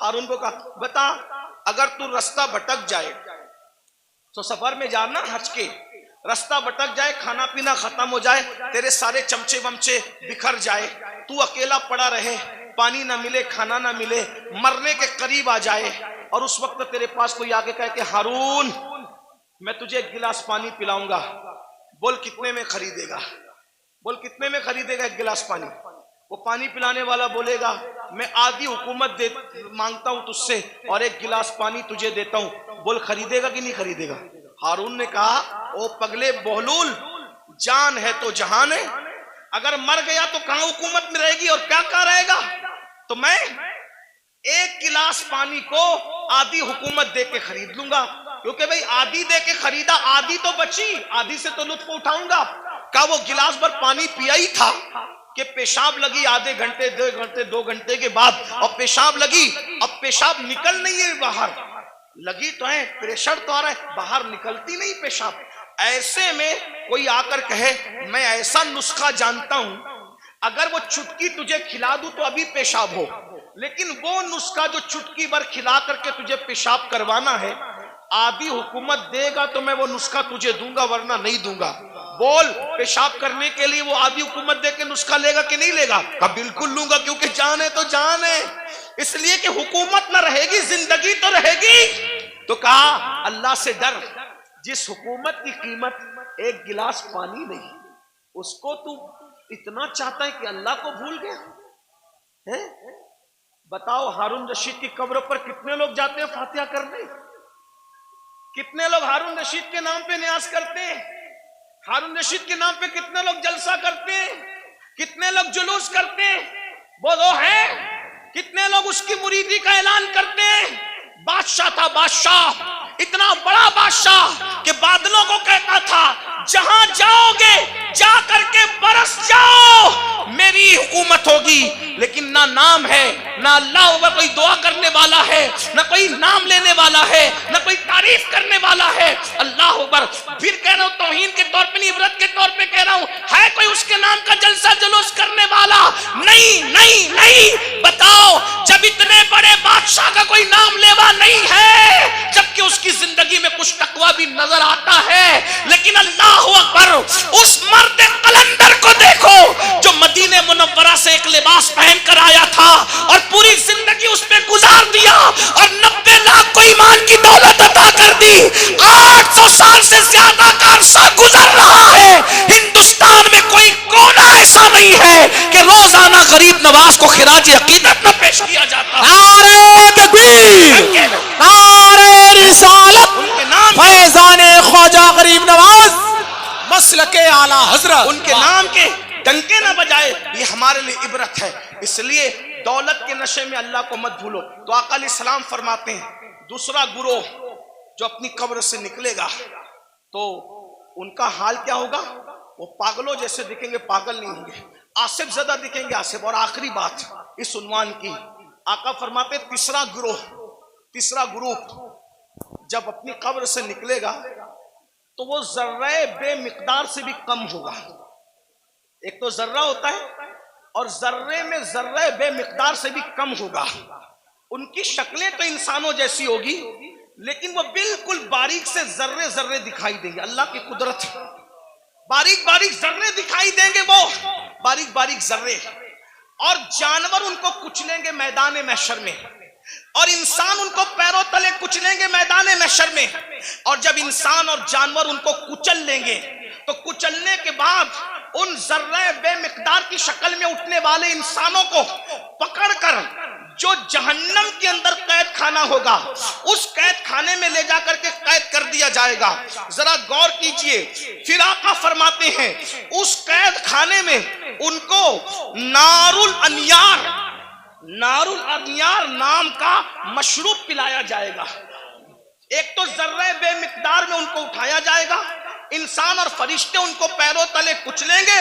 हारून को कहा, बता अगर तू रास्ता भटक जाए तो सफर में जाना हज के, रास्ता भटक जाए, खाना पीना खत्म हो जाए, तेरे सारे चमचे वमचे बिखर जाए, तू अकेला पड़ा रहे, पानी ना मिले, खाना ना मिले, मरने के करीब आ जाए, और उस वक्त तेरे पास कोई आके कहे कि हारून मैं तुझे एक गिलास पानी पिलाऊंगा, बोल कितने में खरीदेगा, बोल कितने में खरीदेगा एक गिलास पानी। वो पानी पिलाने वाला बोलेगा, मैं आधी हुकूमत मांगता हूं तुझसे और एक गिलास पानी तुझे देता हूं, बोल खरीदेगा कि नहीं खरीदेगा। हारून ने कहा, ओ पगले बहलूल, जान है तो जहान है, अगर मर गया तो कहां हुकूमत में रहेगी और क्या क्या रहेगा। तो मैं एक गिलास पानी को आधी हुकूमत दे के खरीद लूंगा, क्योंकि भाई आधी दे के खरीदा, आधी तो बची, आधी से तो लुत्फ उठाऊंगा। का वो गिलास भर पानी पिया ही था कि पेशाब लगी आधे घंटे, 2 घंटे के बाद, और पेशाब लगी, अब पेशाब निकल नहीं है बाहर, लगी तो है, प्रेशर तो आ रहा है, बाहर निकलती नहीं पेशाब। ऐसे में कोई आकर कहे, मैं ऐसा नुस्खा जानता हूं, अगर वो चुटकी तुझे खिला दूं तो अभी पेशाब हो, लेकिन वो नुस्खा जो चुटकी भर खिला करके तुझे पेशाब करवाना है, आधी हुकूमत देगा तो मैं वो नुस्खा तुझे दूंगा, वरना नहीं दूंगा। बोल पेशाब करने के लिए वो आधी हुकूमत दे के नुस्खा लेगा कि नहीं लेगा। कहा बिल्कुल लूंगा, क्योंकि जान है तो जान है, इसलिए कि हुकूमत ना रहेगी जिंदगी तो रहेगी। तो कहा अल्लाह से डर, जिस हुकूमत की कीमत एक गिलास पानी नहीं, उसको तू इतना चाहता है कि अल्लाह को भूल गया है। बताओ हारून रशीद की कब्र पर कितने लोग जाते हैं फातिहा करने, कितने लोग हारून रशीद के नाम पे न्यास करते हैं, हारून रशीद के नाम पे कितने लोग जलसा करते हैं, कितने लोग जुलूस करते हैं, वो है, कितने लोग उसकी मुरीदी का ऐलान करते हैं। बादशाह था, बादशाह, इतना बड़ा बादशाह कि बादलों को कहता था जहां जाओगे जा करके बरस जाओ, मेरी हुकूमत होगी। लेकिन ना नाम है, ना अल्लाह पर कोई दुआ करने वाला है, ना कोई नाम लेने वाला है, ना कोई तारीफ करने वाला है। अल्लाह अकबर, फिर कह रहा हूं तौहीन के तौर पे नहीं, इबरत के तौर पे कह रहा हूं, है कोई उसके नाम का जलसा जुलूस करने वाला? नहीं नहीं नहीं। बताओ, जब इतने बड़े बादशाह का कोई नाम लेवा नहीं है, जबकि उसकी जिंदगी में कुछ तकवा भी नजर आता है, लेकिन अल्लाह अकबर, उस मर्द कलंदर को देखो जो मदीने मुनव्वरा से एक लिबास पहन कर आया था और पूरी जिंदगी उस पे गुजार दिया और 90 लाख को ईमान की दौलत अता गुजर रहा है। हिंदुस्तान में कोई कोना ऐसा नहीं है कि रोजाना गरीब नवाज को खिराज अकीदत न पेश किया जाता। नारे तकबीर, नारे रिसालत, उनके नाम फैजाने ख्वाजा गरीब नवाज मसलके आला हजरत, उनके नाम के डंके न बजाए, ये हमारे लिए इबरत है। इसलिए दौलत के नशे में अल्लाह को मत भूलो। तो आका अलैहिस्सलाम फरमाते हैं दूसरा गुरोह जो अपनी कब्र से निकलेगा तो उनका हाल क्या होगा? वो पागलों जैसे दिखेंगे, पागल नहीं होंगे, आसिफ ज़दा दिखेंगे, आसिफ। और आखिरी बात इस उन्वान की, आका फरमाते तीसरा ग्रोह, तीसरा ग्रुप जब अपनी कब्र से निकलेगा तो वो जर्रे बेमिकदार से भी कम होगा। एक तो जर्रा होता है और जर्रे में जर्रे बेमिकदार से भी कम होगा। उनकी शक्लें तो इंसानों जैसी होगी लेकिन वो बिल्कुल बारीक से जर्रे जर्रे दिखाई देंगे। अल्लाह की कुदरत, बारीक बारीक जर्रे दिखाई देंगे, वो बारीक बारीक जर्रे। और जानवर उनको कुचलेंगे मैदान महशर में, और इंसान उनको पैरों तले कुचलेंगे मैदान महशर में। और जब इंसान और जानवर उनको कुचल लेंगे तो कुचलने के बाद उन जर्रे बेमिकदार की शक्ल में उठने वाले इंसानों को पकड़कर जो जहन्नम के अंदर कैद खाना होगा उस कैद खाने में ले जाकर के कैद कर दिया जाएगा। जरा गौर कीजिए, फिर आका फरमाते हैं उस कैद खाने में उनको नारुल अनियार, नारुल अनियार नाम का मशरूब पिलाया जाएगा। एक तो जर्रे बेमिकदार में उनको उठाया जाएगा, इंसान और फरिश्ते उनको पैरों तले कुचलेंगे,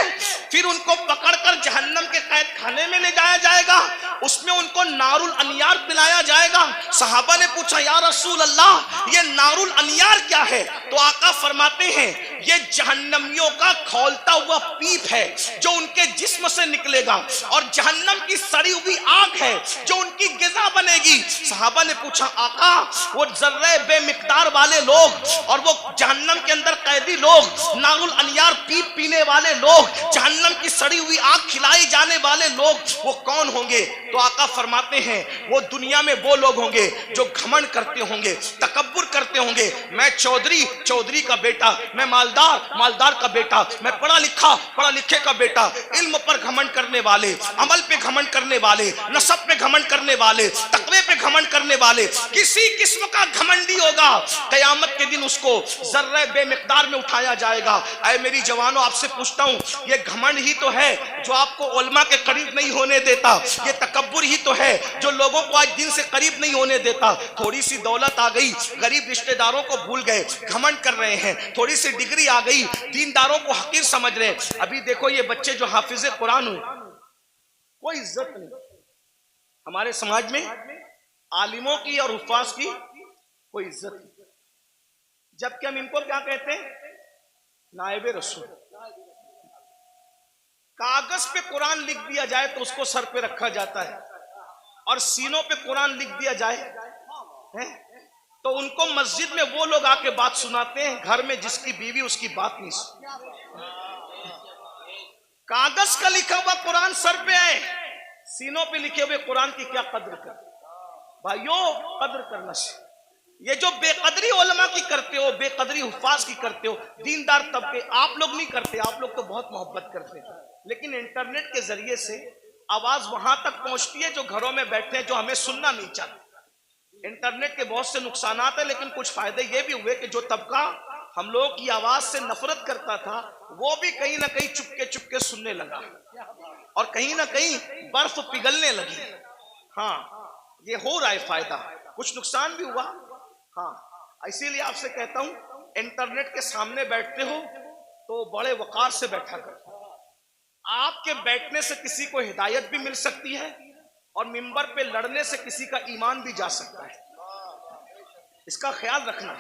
फिर उनको पकड़कर जहन्नम के कैद खाने में ले जाया जाएगा, उसमें उनको नारुल अनियार पिलाया जाएगा। सहाबा ने पूछा या रसूल अल्लाह ये नारुल अनियार क्या है? तो आका फरमाते हैं ये जहन्नमियों का खौलता हुआ पीप है जो उनके जिस्म से निकलेगा, और जहन्नम की सड़ी हुई आग है जो उनकी गिज़ा बनेगी। सहाबा ने पूछा आका वो जर्रे बेमिकदार वाले लोग और वो जहन्नम के अंदर कैदी लोग, नारुल अनियार पीप पीने वाले लोग, जहन्नम की सड़ी हुई आग खिलाई जाने वाले लोग, वो कौन होंगे? तो आका फरमाते हैं वो दुनिया में वो लोग होंगे जो घमंड करते होंगे, तकब्बुर करते होंगे। मैं चौधरी, चौधरी का बेटा, मैं मालदार, मालदार का बेटा, मैं पढ़ा लिखा, पढ़ा लिखे का बेटा। इल्म पर घमंड करने वाले, अमल पे घमंड करने वाले, नसब पे घमंड करने वाले, तकवे पे घमंड करने वाले, किसी किस्म का घमंडी होगा, कयामत के दिन उसको जर्रे बेमिकदार में उठाया जाएगा। ऐ मेरी जवानों आपसे पूछता हूँ, ये घमंड ही तो है जो आपको उलमा के करीब नहीं होने देता, ये तकब्बुर ही तो है जो लोगों को आज दिन से करीब नहीं होने देता। थोड़ी सी दौलत आ गई, गरीब रिश्तेदारों को भूल गए, घमंड कर रहे हैं। थोड़ी सी डिग्री आ गई, दीनदारों को हकीर समझ रहे हैं। अभी देखो ये बच्चे जो हाफिज़े कुरान हुए, कोई इज्जत नहीं हमारे समाज में, आलिमों की और हुफ्फाज की कोई इज्जत नहीं। जबकि हम इनको क्या कहते हैं? नायबे रसूल। कागज पे कुरान लिख दिया जाए तो उसको सर पे रखा जाता है, और सीनों पे कुरान लिख दिया जाए है तो उनको मस्जिद में वो लोग आके बात सुनाते हैं, घर में जिसकी बीवी उसकी बात नहीं सुनती। कागज का लिखा हुआ कुरान सर पे आए, सीनों पे लिखे हुए कुरान की क्या कद्र कर? भाइयों कद्र करना चाहिए। ये जो बेकदरी उलमा की करते हो, बेकदरी हुफ्फाज की करते हो, दीनदार तबके आप लोग नहीं करते, आप लोग तो बहुत मोहब्बत करते हैं। लेकिन इंटरनेट के जरिए से आवाज वहां तक पहुंचती है जो घरों में बैठे हैं, जो हमें सुनना नहीं चाहते। इंटरनेट के बहुत से नुकसानात है, लेकिन कुछ फायदे ये भी हुए कि जो तबका हम लोगों की आवाज से नफरत करता था वो भी कहीं ना कहीं चुपके चुपके सुनने लगा, और कहीं ना कहीं बर्फ पिघलने लगी। हाँ, ये हो रहा है फायदा, कुछ नुकसान भी हुआ। हाँ, इसीलिए आपसे कहता हूं इंटरनेट के सामने बैठते हो तो बड़े वकार से बैठा करो। आपके बैठने से किसी को हिदायत भी मिल सकती है, और मिंबर पे लड़ने से किसी का ईमान भी जा सकता है। इसका ख्याल रखना,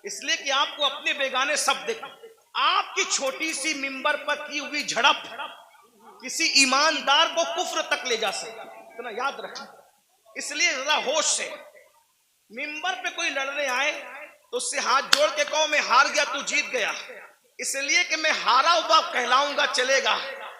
इसलिए कि आपको अपने बेगाने सब देख। आपकी छोटी सी मिंबर पर की हुई झड़प किसी ईमानदार को कुफ्र तक ले जा सकती है, इतना याद रखना। इसलिए जरा होश से, मिंबर पे कोई लड़ने आए तो उससे हाथ जोड़ के कहो मैं हार गया तू जीत गया, इसलिए कि मैं हारा हुआ कहलाऊंगा चलेगा,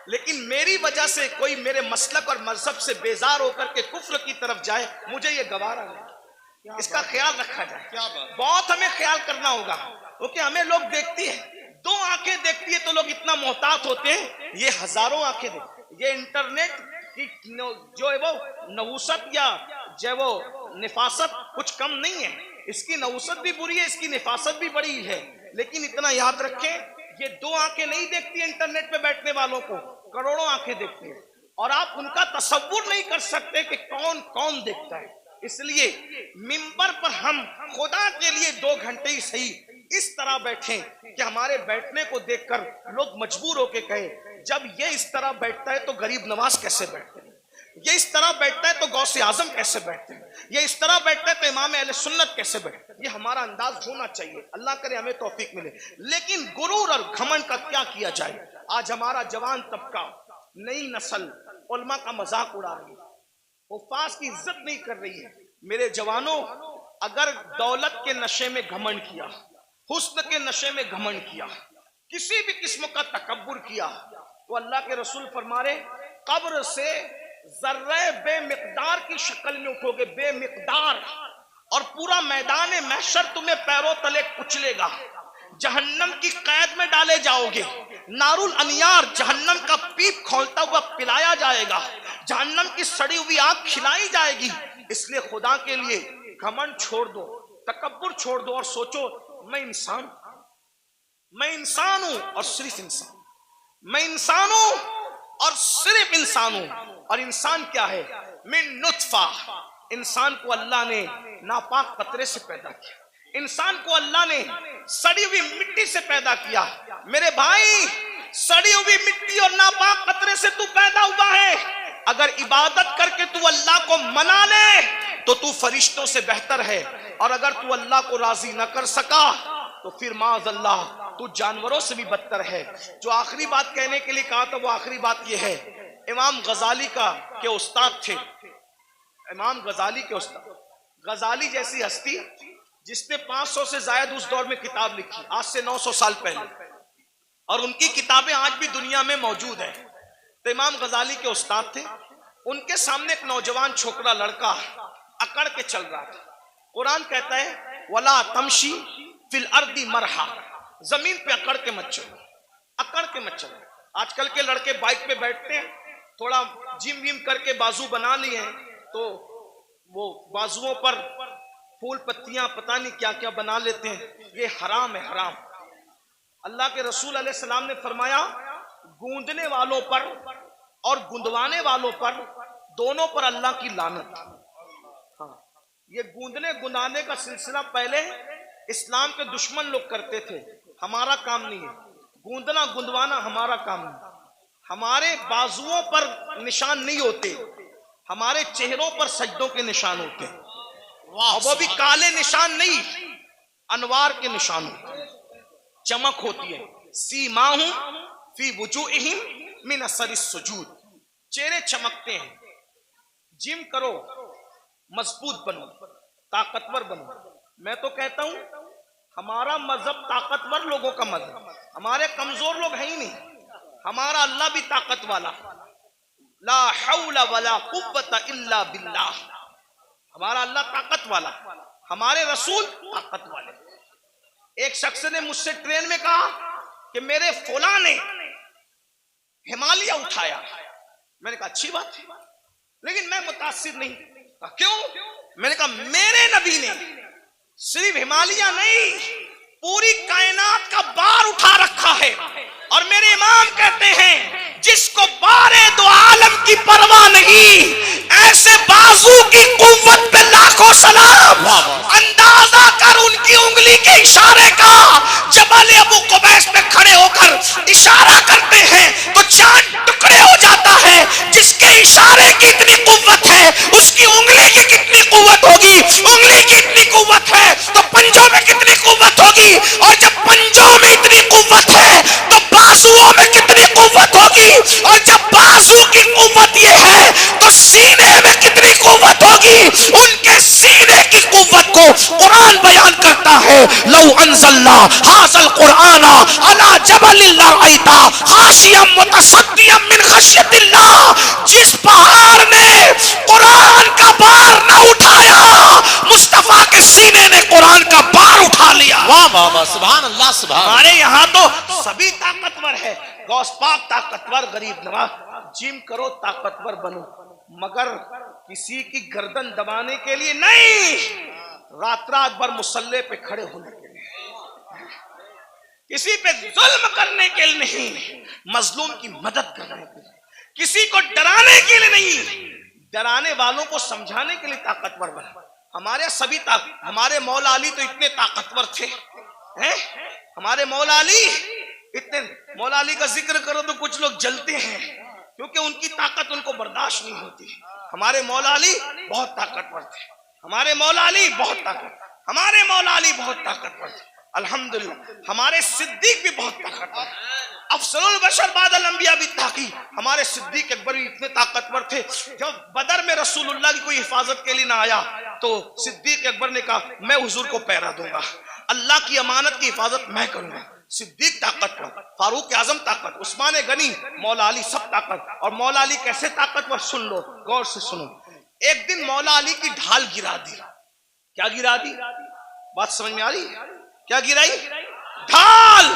लेकिन मेरी वजह से कोई मेरे मसलक और मजहब से बेजार होकर के कुफ्र की तरफ जाए, मुझे ये गवारा नहीं। इसका ख्याल रखा जाए, बहुत हमें ख्याल करना होगा, क्योंकि हमें लोग देखती है, दो आंखें देखती है तो लोग इतना मोहतात होते हैं, ये हजारों आंखें देखती है। ये इंटरनेट की जो है वो नहुसत या जो वो निफासत कुछ कम नहीं है। इसकी नहुसत भी बुरी है, इसकी निफासत भी बड़ी है, लेकिन इतना याद रखें ये दो आंखें नहीं देखती है इंटरनेट पे बैठने वालों को, करोड़ों आंखें देखती है, और आप उनका तसव्वुर नहीं कर सकते कि कौन कौन देखता है। इसलिए मिंबर पर हम खुदा के लिए 2 घंटे ही सही इस तरह बैठें कि हमारे बैठने को देखकर लोग मजबूर होके कहे, जब ये इस तरह बैठता है तो गरीब नवाज कैसे बैठते हैं, ये इस तरह बैठता है तो गौसे आजम कैसे बैठते हैं, ये इस तरह बैठता है तो इमाम अहले सुन्नत कैसे बैठते हैं। ये हमारा अंदाज होना चाहिए, अल्लाह करे हमें तौफीक मिले। लेकिन गुरूर और घमंड का क्या किया जाए। आज हमारा जवान तबका, नई नस्ल उलमा का मजाक उड़ा रही है, हुफ्फाज की इज्जत नहीं कर रही है। मेरे जवानों, अगर दौलत के नशे में घमंड किया, हुस्न के नशे में घमंड किया, किसी भी किस्म का तकब्बुर किया, तो अल्लाह के रसूल फरमारे कब्र से जर्रे बेमिकदार की शक्ल में उठोगे, बेमिकदार, और पूरा मैदान महशर तुम्हें पैरों तले कुचलेगा, जहन्नम की कैद में डाले जाओगे, नारुल अनियार जहन्नम का पीप खोलता हुआ पिलाया जाएगा, जहन्नम की सड़ी हुई आग खिलाई जाएगी। इसलिए खुदा के लिए घमंड छोड़ दो, तकब्बुर छोड़ दो और सोचो मैं इंसान हूं और सिर्फ इंसान, मैं इंसान हूं और सिर्फ इंसान हूं। और इंसान क्या है? मिन नुत्फा, इंसान को अल्लाह ने नापाक कतरे से पैदा किया, इंसान को अल्लाह ने सड़ी हुई मिट्टी से पैदा किया। मेरे भाई, सड़ी हुई मिट्टी और नापाक कतरे से तू पैदा हुआ है। अगर इबादत करके तू अल्लाह को मना ले तो तू फरिश्तों से बेहतर है, और अगर तू अल्लाह को राजी न कर सका तो फिर माज़अल्लाह तू जानवरों से भी बदतर है। जो आखिरी बात कहने के लिए कहा था वो आखिरी बात यह है, इमाम गजाली के उस्ताद थे, इमाम गजाली के उस्ताद, गजाली जैसी हस्ती जिसने 500 से ज्यादा उस दौर में किताब लिखी, आज से 900 साल पहले, और उनकी किताबें आज भी दुनिया में मौजूद है। तो इमाम गजाली के उस्ताद थे, उनके सामने एक नौजवान छोकरा लड़का अकड़ के चल रहा था। कुरान कहता है वला तमशी फिल अर्दी मरहा, जमीन पे अकड़ के मत चलो, अकड़ के मत चलो। आजकल के लड़के बाइक पे बैठते हैं, थोड़ा जिम विम करके बाजू बना लिए हैं, तो वो बाजुओं पर फूल पत्तियां पता नहीं क्या क्या बना लेते हैं। ये हराम है, हराम। अल्लाह के रसूल अलैहि सलाम ने फरमाया गूंदने वालों पर और गुंदवाने वालों पर, दोनों पर अल्लाह की लानत। हाँ, ये गूंदने गुंदाने का सिलसिला पहले इस्लाम के दुश्मन लोग करते थे, हमारा काम नहीं है। गूंदना गुंदवाना हमारा काम नहीं। हमारे बाजुओं पर निशान नहीं होते, हमारे चेहरों पर सजदों के निशान होते हैं, और वो भी काले निशान नहीं, अनवार के निशान होते हैं, चमक होती है। सीमाहुम फी वुजूहिम मिन असरिस सुजूद, चेहरे चमकते हैं। जिम करो, मजबूत बनो, ताकतवर बनो। मैं तो कहता हूं हमारा मजहब ताकतवर लोगों का मजहब, हमारे कमजोर लोग हैं ही नहीं। हमारा अल्लाह भी ताकत वाला, ला हौला वला कुव्वता इल्ला बिल्लाह, हमारा अल्लाह ताकत वाला, हमारे रसूल ताकत वाले। एक शख्स ने मुझसे ट्रेन में कहा कि मेरे फौला ने हिमालय उठाया। मैंने कहा अच्छी बात, लेकिन मैं मुतासिर नहीं। क्यों? मैंने कहा मेरे नबी ने सिर्फ हिमालय नहीं, पूरी कायनात का बार उठा रखा है। और मेरे इमाम कहते हैं जिसको बारे दो आलम की परवाह नहीं, ऐसे बाजू की कुव्वत पे लाखों सलाम। अंदाजा कर उनकी उंगली के इशारे का, जबल अबू कुबैस पे खड़े होकर इशारा करते हैं तो चांद टुकड़े हो जाता है। जिसके इशारे की इतनी कुव्वत है, उसकी उंगली की कितनी कुव्वत होगी? उंगली की इतनी कुव्वत है तो पंजों में कितनी कुव्वत होगी? और जब पंजों में इतनी कुव्वत है तो बाजुओं में कितनी कुव्वत होगी? और जब बाजू की कुव्वत ये है तो सीने में कितनी कुव्वत होगी? उनके सीने की कुव्वत को कुरान बयान करता है, लौ अंज़लना हाज़ल कुराना अला जबलिन लरअयता खाशियम मुतसद्दियम मिन खश्यतिल्लाह। जिस पहाड़ ने कुरान का बार न उठाया, मुस्तफा के सीने ने कुरान का बार उठा लिया। वाह वाह, सुभान अल्लाह, सुभान। हमारे यहाँ तो सभी ताकतवर है। गौस पाक ताकतवर, गरीब नवाज, जिम करो ताकतवर बनो, मगर किसी की गर्दन दबाने के लिए नहीं, रात रात भर मुसल्ले पे खड़े होने के लिए, किसी पे जुल्म करने के लिए नहीं, मजलूम की मदद करने के लिए, किसी को डराने के लिए नहीं, डराने वालों को समझाने के लिए ताकतवर बना। हमारे सभी हमारे मौला अली तो इतने ताकतवर थे, हैं? हमारे मौला अली इतने, मौला अली का जिक्र करो तो कुछ लोग जलते हैं क्योंकि उनकी ताकत उनको बर्दाश्त नहीं होती। हमारे मौला अली बहुत ताकतवर थे, हमारे मौला अली बहुत ताकतवर, हमारे मौला अली बहुत ताकतवर थे। अल्हम्दुलिल्लाह हमारे सिद्दीक भी बहुत ताकतवर, अफसरुल बशर बादल अंबिया भी ताकी, हमारे सिद्दीक अकबर भी इतने ताकतवर थे। जब बदर में रसूलुल्लाह की कोई हिफाजत के लिए ना आया तो सिद्दीक अकबर ने कहा मैं हुजूर को पहरा दूंगा, अल्लाह की अमानत की हिफाजत मैं करूंगा। सिद्दीक ताकतवर, फारूक आजम ताकत, उस्मान गनी, मौला अली सब ताकत। और मौला अली कैसे ताकतवर, सुन लो, गौर से सुनो। एक दिन मौला अली की ढाल गिरा दी। क्या गिरा दी? बात समझ में आ रही? क्या गिराई? ढाल।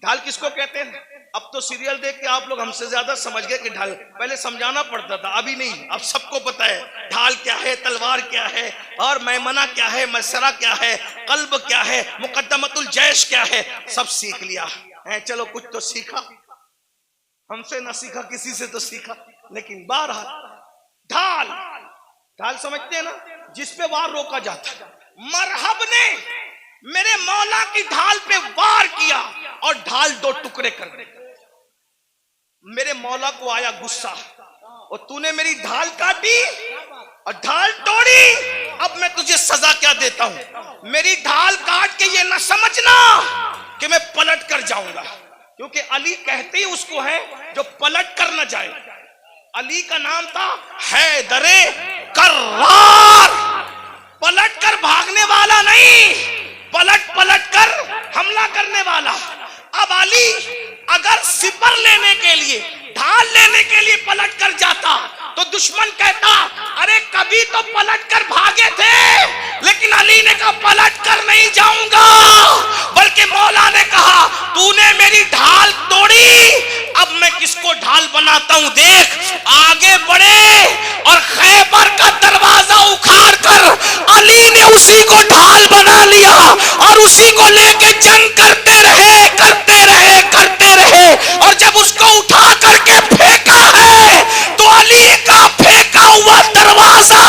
ढाल किसको कहते हैं? अब तो सीरियल देख के आप लोग हमसे ज्यादा समझ गए कि ढाल, पहले समझाना पड़ता था, अभी नहीं, अब सबको पता है ढाल क्या है, तलवार क्या है, और मैमना क्या है, मसरा क्या है, कल्ब क्या है, मुकद्दमतुल जैश क्या है, सब सीख लिया है। चलो कुछ तो सीखा, हमसे ना सीखा, किसी से तो सीखा, लेकिन बहरहाल ढाल, ढाल समझते हैं ना, जिसपे वार रोका जाता है। मरहब ने मेरे मौला की ढाल पे वार किया और ढाल दो टुकड़े कर दी। मेरे मौला को आया गुस्सा, और तूने मेरी ढाल काटी और ढाल तोड़ी, अब मैं तुझे सजा क्या देता हूं? मेरी ढाल काट के ये ना समझना कि मैं पलट कर जाऊंगा, क्योंकि अली कहते ही उसको है जो पलट कर न जाए। अली का नाम था हैदरे कर्रार, पलट कर भागने वाला नहीं, पलट कर हमला करने वाला। अब अली अगर सिपर लेने के लिए, ढाल लेने के लिए पलट कर जाता तो दुश्मन कहता अरे कभी तो पलट कर भागे थे, लेकिन अली ने कहा पलट कर नहीं जाऊंगा, बल्कि मौला ने कहा तूने मेरी ढाल तोड़ी, अब मैं किसको ढाल बनाता हूं देख। आगे बढ़े और खैबर का दरवाजा उखाड़ कर अली ने उसी को ढाल बना लिया और उसी को लेके जंग करते रहे, करते रहे, करते रहे। और जब उसको उठा करके फेंका है तो अली का फेंका हुआ दरवाजा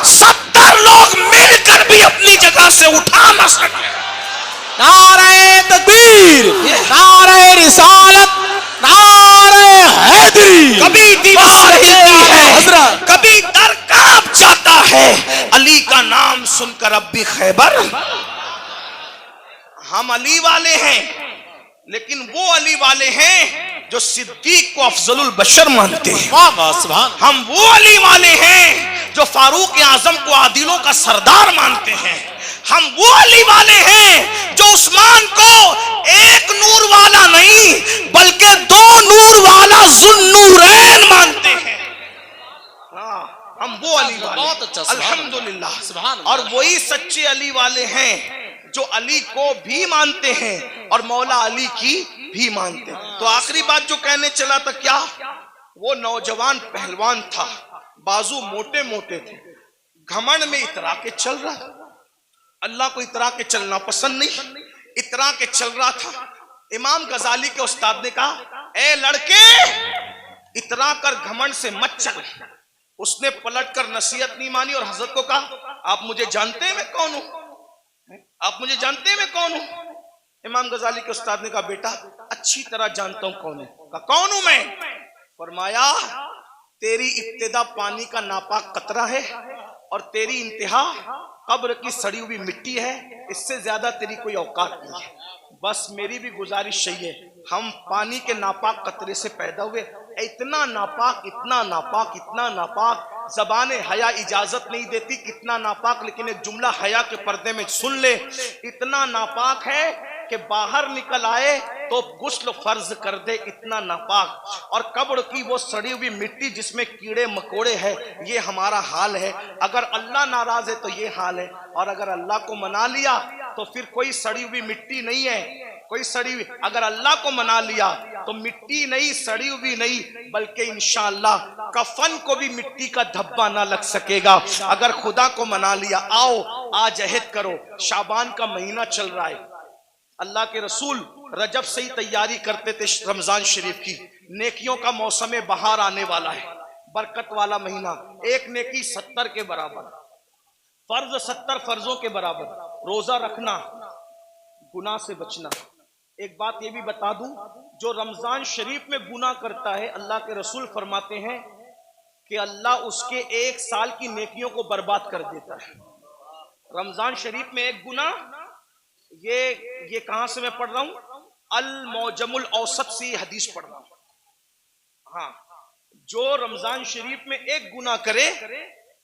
70 लोग मिलकर भी अपनी जगह से उठा न सके। नारे तकबीर, नारे रिसालत, नारे हैदरी। कभी दीवार हिलती है, हजरत, कभी दर कांप जाता है, अली का नाम सुनकर अब भी खैबर। हम अली वाले हैं, लेकिन वो अली वाले हैं जो सिद्दीक को अफजलुल बशर मानते हैं। वाह वाह, सुभान। हम वो अली वाले हैं जो फारूक आजम को आदिलों का सरदार मानते हैं। हम वो अली वाले हैं जो उस्मान को एक नूर वाला नहीं बल्कि 2 नूर वाला ज़ुन्नूरैन मानते हैं। हम वो अली वाले, बहुत अच्छा, अल्हम्दुलिल्लाह, सुभान। और वही सच्चे अली वाले हैं जो अली को भी मानते हैं और मौला अली की भी मानते हैं। तो आखिरी बात जो कहने चला था, क्या वो नौजवान पहलवान था, बाजू मोटे मोटे थे, घमंड में इतरा के चल रहा, अल्लाह को इतरा के चलना पसंद नहीं, इतरा के चल रहा था। इमाम गजाली के उस्ताद ने कहा ए लड़के, इतरा कर घमंड से मत चल। उसने पलट कर नसीहत नहीं मानी और हजरत को कहा आप मुझे जानते हैं मैं कौन हूं? आप मुझे जानते हैं मैं कौन हूं? इमाम गजाली के उस्ताद ने कहा बेटा अच्छी तरह जानता हूं कौन है। कहा कौन हूं मैं? फरमाया तेरी इब्तिदा पानी का नापाक कतरा है और तेरी इंतहा कब्र की सड़ी हुई मिट्टी है, इससे ज्यादा तेरी कोई औकात नहीं है। बस मेरी भी गुजारिश यही है, हम पानी के नापाक कतरे से पैदा हुए, इतना नापाक, इतना नापाक, इतना नापाक, ज़बान हया इजाजत नहीं देती कितना नापाक, लेकिन एक जुमला हया के पर्दे में सुन ले, इतना नापाक है कि बाहर निकल आए तो गुस्ल फर्ज कर दे, इतना नापाक। और कब्र की वो सड़ी हुई मिट्टी जिसमें कीड़े मकोड़े हैं, ये हमारा हाल है। अगर अल्लाह नाराज है तो ये हाल है, और अगर अल्लाह को मना लिया तो फिर कोई सड़ी हुई मिट्टी नहीं है, कोई सड़ी हुई। अगर अल्लाह को मना लिया तो मिट्टी नहीं, सड़ी हुई नहीं, बल्कि इंशाअल्लाह कफन को भी मिट्टी का धब्बा ना लग सकेगा। अगर खुदा को मना लिया, आओ आज अहद करो। शाबान का महीना चल रहा है, अल्लाह के रसूल रजब से ही तैयारी करते थे रमजान शरीफ की। नेकियों का मौसम बहार आने वाला है, बरकत वाला महीना। एक नेकी 70 के बराबर, फर्ज 70 फर्जों के बराबर। रोजा रखना, गुनाह से बचना। एक बात ये भी बता दूं, जो रमजान शरीफ में गुनाह करता है, अल्लाह के रसूल फरमाते हैं कि अल्लाह उसके 1 साल की नेकियों को बर्बाद कर देता है। रमजान शरीफ में एक गुनाह, ये कहां से मैं पढ़ रहा हूं, अल मौजमुल औसत से हदीस पढ़ रहा हूं। हाँ, जो रमजान शरीफ में एक गुनाह करे,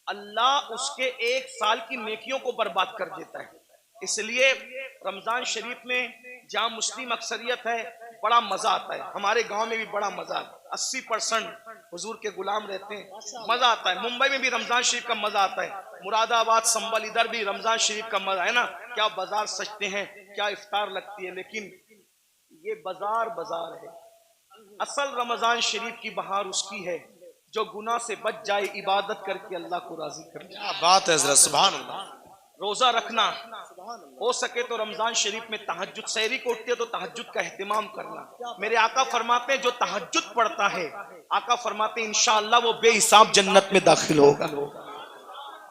अल्लाह उसके 1 साल की नेकियों को बर्बाद कर देता है। इसलिए रमजान शरीफ में जहां मुस्लिम अक्सरियत है, बड़ा मजा आता है। हमारे गांव में भी बड़ा मजा आता है, 80% हुजूर के गुलाम रहते हैं, मजा आता है। मुंबई में भी रमजान शरीफ का मजा आता है, मुरादाबाद, संबल, इधर भी रमजान शरीफ का मजा है ना। क्या बाजार सजते हैं, क्या इफ्तार लगती है, लेकिन ये बाजार है। असल रमजान शरीफ की बहार उसकी है जो गुनाह से बच जाए, इबादत करके अल्लाह को राजी कर। क्या बात है हज़रत, सुभान अल्लाह। रोजा रखना, हो सके तो रमजान शरीफ में तहज्जुद, सहरी को उठते हो तो तहज्जुद का एहतिमाम करना। मेरे आका फरमाते हैं जो तहज्जुद पढ़ता है, आका फरमाते हैं इंशाअल्लाह वो बेहिसाब जन्नत में दाखिल होगा।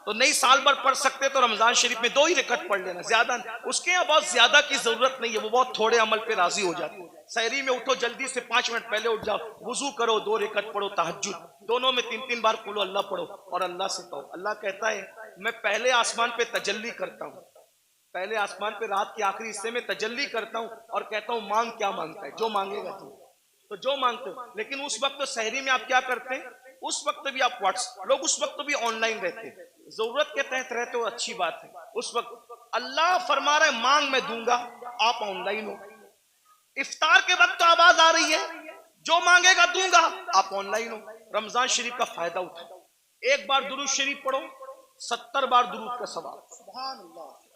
तो नहीं साल भर पढ़ सकते तो रमजान शरीफ में 2 ही रकत पढ़ लेना, ज्यादा उसके यहाँ बहुत ज्यादा की जरूरत नहीं है, वो बहुत थोड़े अमल पे राजी हो जाते हैं। सहरी में उठो जल्दी से, 5 मिनट पहले उठ जाओ, वुजू करो, 2 रकत पढ़ो तहज्जुद, दोनों में 3-3 बार कुल अल्लाह पढ़ो और अल्लाह से कहो। अल्लाह कहता है मैं पहले आसमान पे तजल्ली करता हूँ, पहले आसमान पे रात के आखिरी हिस्से में तजल्ली करता हूँ और कहता हूँ मांग क्या मांगता है, जो मांगेगा तू, तो जो मांगते हो। लेकिन उस वक्त तो सहरी में आप क्या करते हैं, उस वक्त भी आप व्हाट्सएप, लोग उस वक्त भी ऑनलाइन रहते हैं, जरूरत के तहत रहते हो, अच्छी बात है। उस वक्त अल्लाह फरमा रहा है मांग मैं दूंगा, आप ऑनलाइन हो। इफ्तार के वक्त तो आवाज आ रही है जो मांगेगा दूंगा, आप ऑनलाइन हो। रमजान शरीफ का फायदा उठाओ, एक बार दुरूद शरीफ पढ़ो, 70 बार दुरूद का सवाब।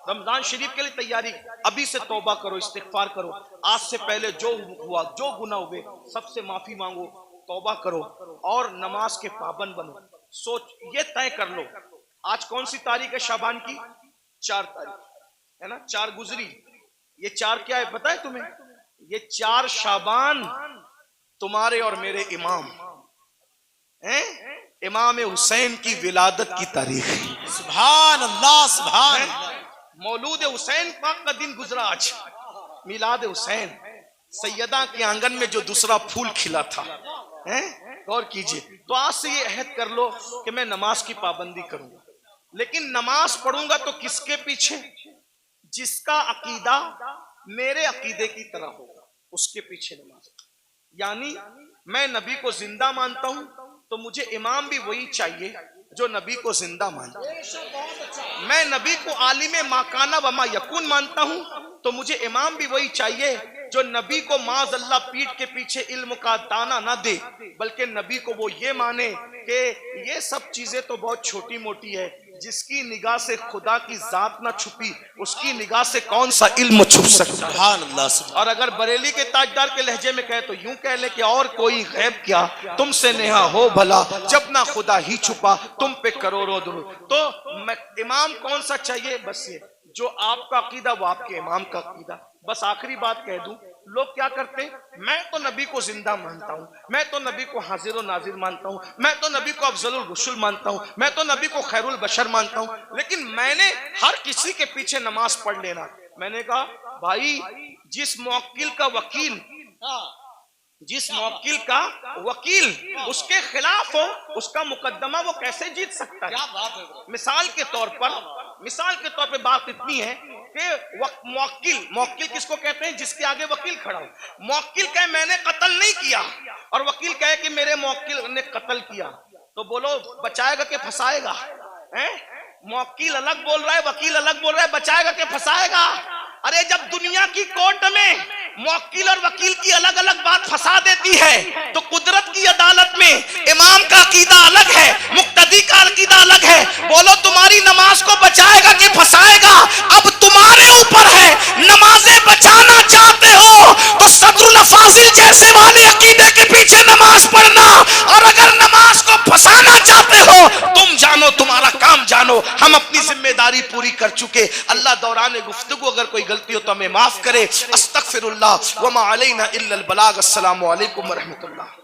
रमजान शरीफ के लिए तैयारी अभी से तौबा करो, इस्तिगफार करो। आज से पहले जो हुआ, जो गुनाह हुए, सबसे माफी मांगो, तौबा करो और नमाज के पाबंद बनो। सोच ये तय कर लो, आज कौन सी तारीख है शाबान की, 4 तारीख है ना, 4 गुजरी। ये 4 क्या है पता है तुम्हें, ये 4 शाबान तुम्हारे और मेरे इमाम हैं, इमाम हुसैन की विलादत की तारीख है। सुभान अल्लाह, सुभान। मौलूद हुसैन पाक का दिन गुजरा आज, मिलाद हुसैन, सैयदा के आंगन में जो दूसरा फूल खिला था, हैं, गौर कीजिए। तो आज से ये अहद कर लो कि मैं नमाज की पाबंदी करूंगा, लेकिन नमाज पढ़ूंगा तो किसके पीछे, जिसका अकीदा मेरे अकीदे की तरह होगा, उसके पीछे नमाज। यानी मैं नबी को जिंदा मानता हूं तो मुझे इमाम भी वही चाहिए जो नबी को जिंदा मानता है। मैं नबी को आलिम माकाना वमा यकून मानता हूं तो मुझे इमाम भी वही चाहिए जो नबी को माज अल्लाह पीठ के पीछे इल्म का दाना ना दे, बल्कि नबी को वो ये माने कि ये सब चीजें तो बहुत छोटी मोटी है, जिसकी निगाह से खुदा की जात ना छुपी उसकी निगाह से कौन सा इल्म छुप सकता है। और अगर बरेली के ताजदार के लहजे में कहे तो यूं कह ले कि और कोई गैब क्या तुमसे नेहा हो भला, जब ना खुदा ही छुपा तुम पे करोड़ों दुरूद। तो इमाम कौन सा चाहिए, बस ये जो आपका अकीदा वो आपके इमाम का अकीदा। बस आखिरी बात कह दूं, लोग क्या करते हैं, मैं तो नबी को जिंदा मानता हूं, मैं तो नबी को हाजिर और नाजिर मानता हूं, मैं तो नबी को अफजलुल रुसुल मानता हूं, मैं तो नबी को खैरुल बशर मानता हूं, लेकिन मैंने हर किसी के पीछे नमाज पढ़ लेना। मैंने कहा भाई जिस मुवक्किल का वकील, जिस मुवक्किल का वकील उसके खिलाफ हो उसका मुकदमा वो कैसे जीत सकता है। मिसाल के तौर पर बात इतनी है कि मुवक्किल किसको कहते हैं, जिसके आगे वकील खड़ा हो। मुवक्किल कहे मैंने कत्ल नहीं किया और वकील कहे कि मेरे मुवक्किल ने कत्ल किया, तो बोलो बचाएगा कि फंसाएगा? मुवक्किल अलग बोल रहा है, वकील अलग बोल रहा है, बचाएगा कि फंसाएगा? अरे जब दुनिया की कोर्ट में मुवक्किल और वकील की अलग अलग बात फंसा देती है तो कुदरत की अदालत में इमाम का अकीदा अलग है, मुक्तदी का अकीदा अलग है। बोलो तुम्हारी नमाज को बचाएगा कि फंसाएगा अब तुम्हारे ऊपर है। फाजिल जैसे वाले अकीदे के पीछे नमाज पढ़ना, और अगर नमाज को फंसाना चाहते हो तुम जानो, तुम्हारा काम जानो। हम अपनी जिम्मेदारी पूरी कर चुके। अल्लाह दौरान गुफ्तगू अगर कोई गलती हो तो हमें माफ करे। अस्तगफिरुल्लाह व मा अलैना इल्लल बलाग। अस्सलामु अलैकुम व रहमतुल्लाह।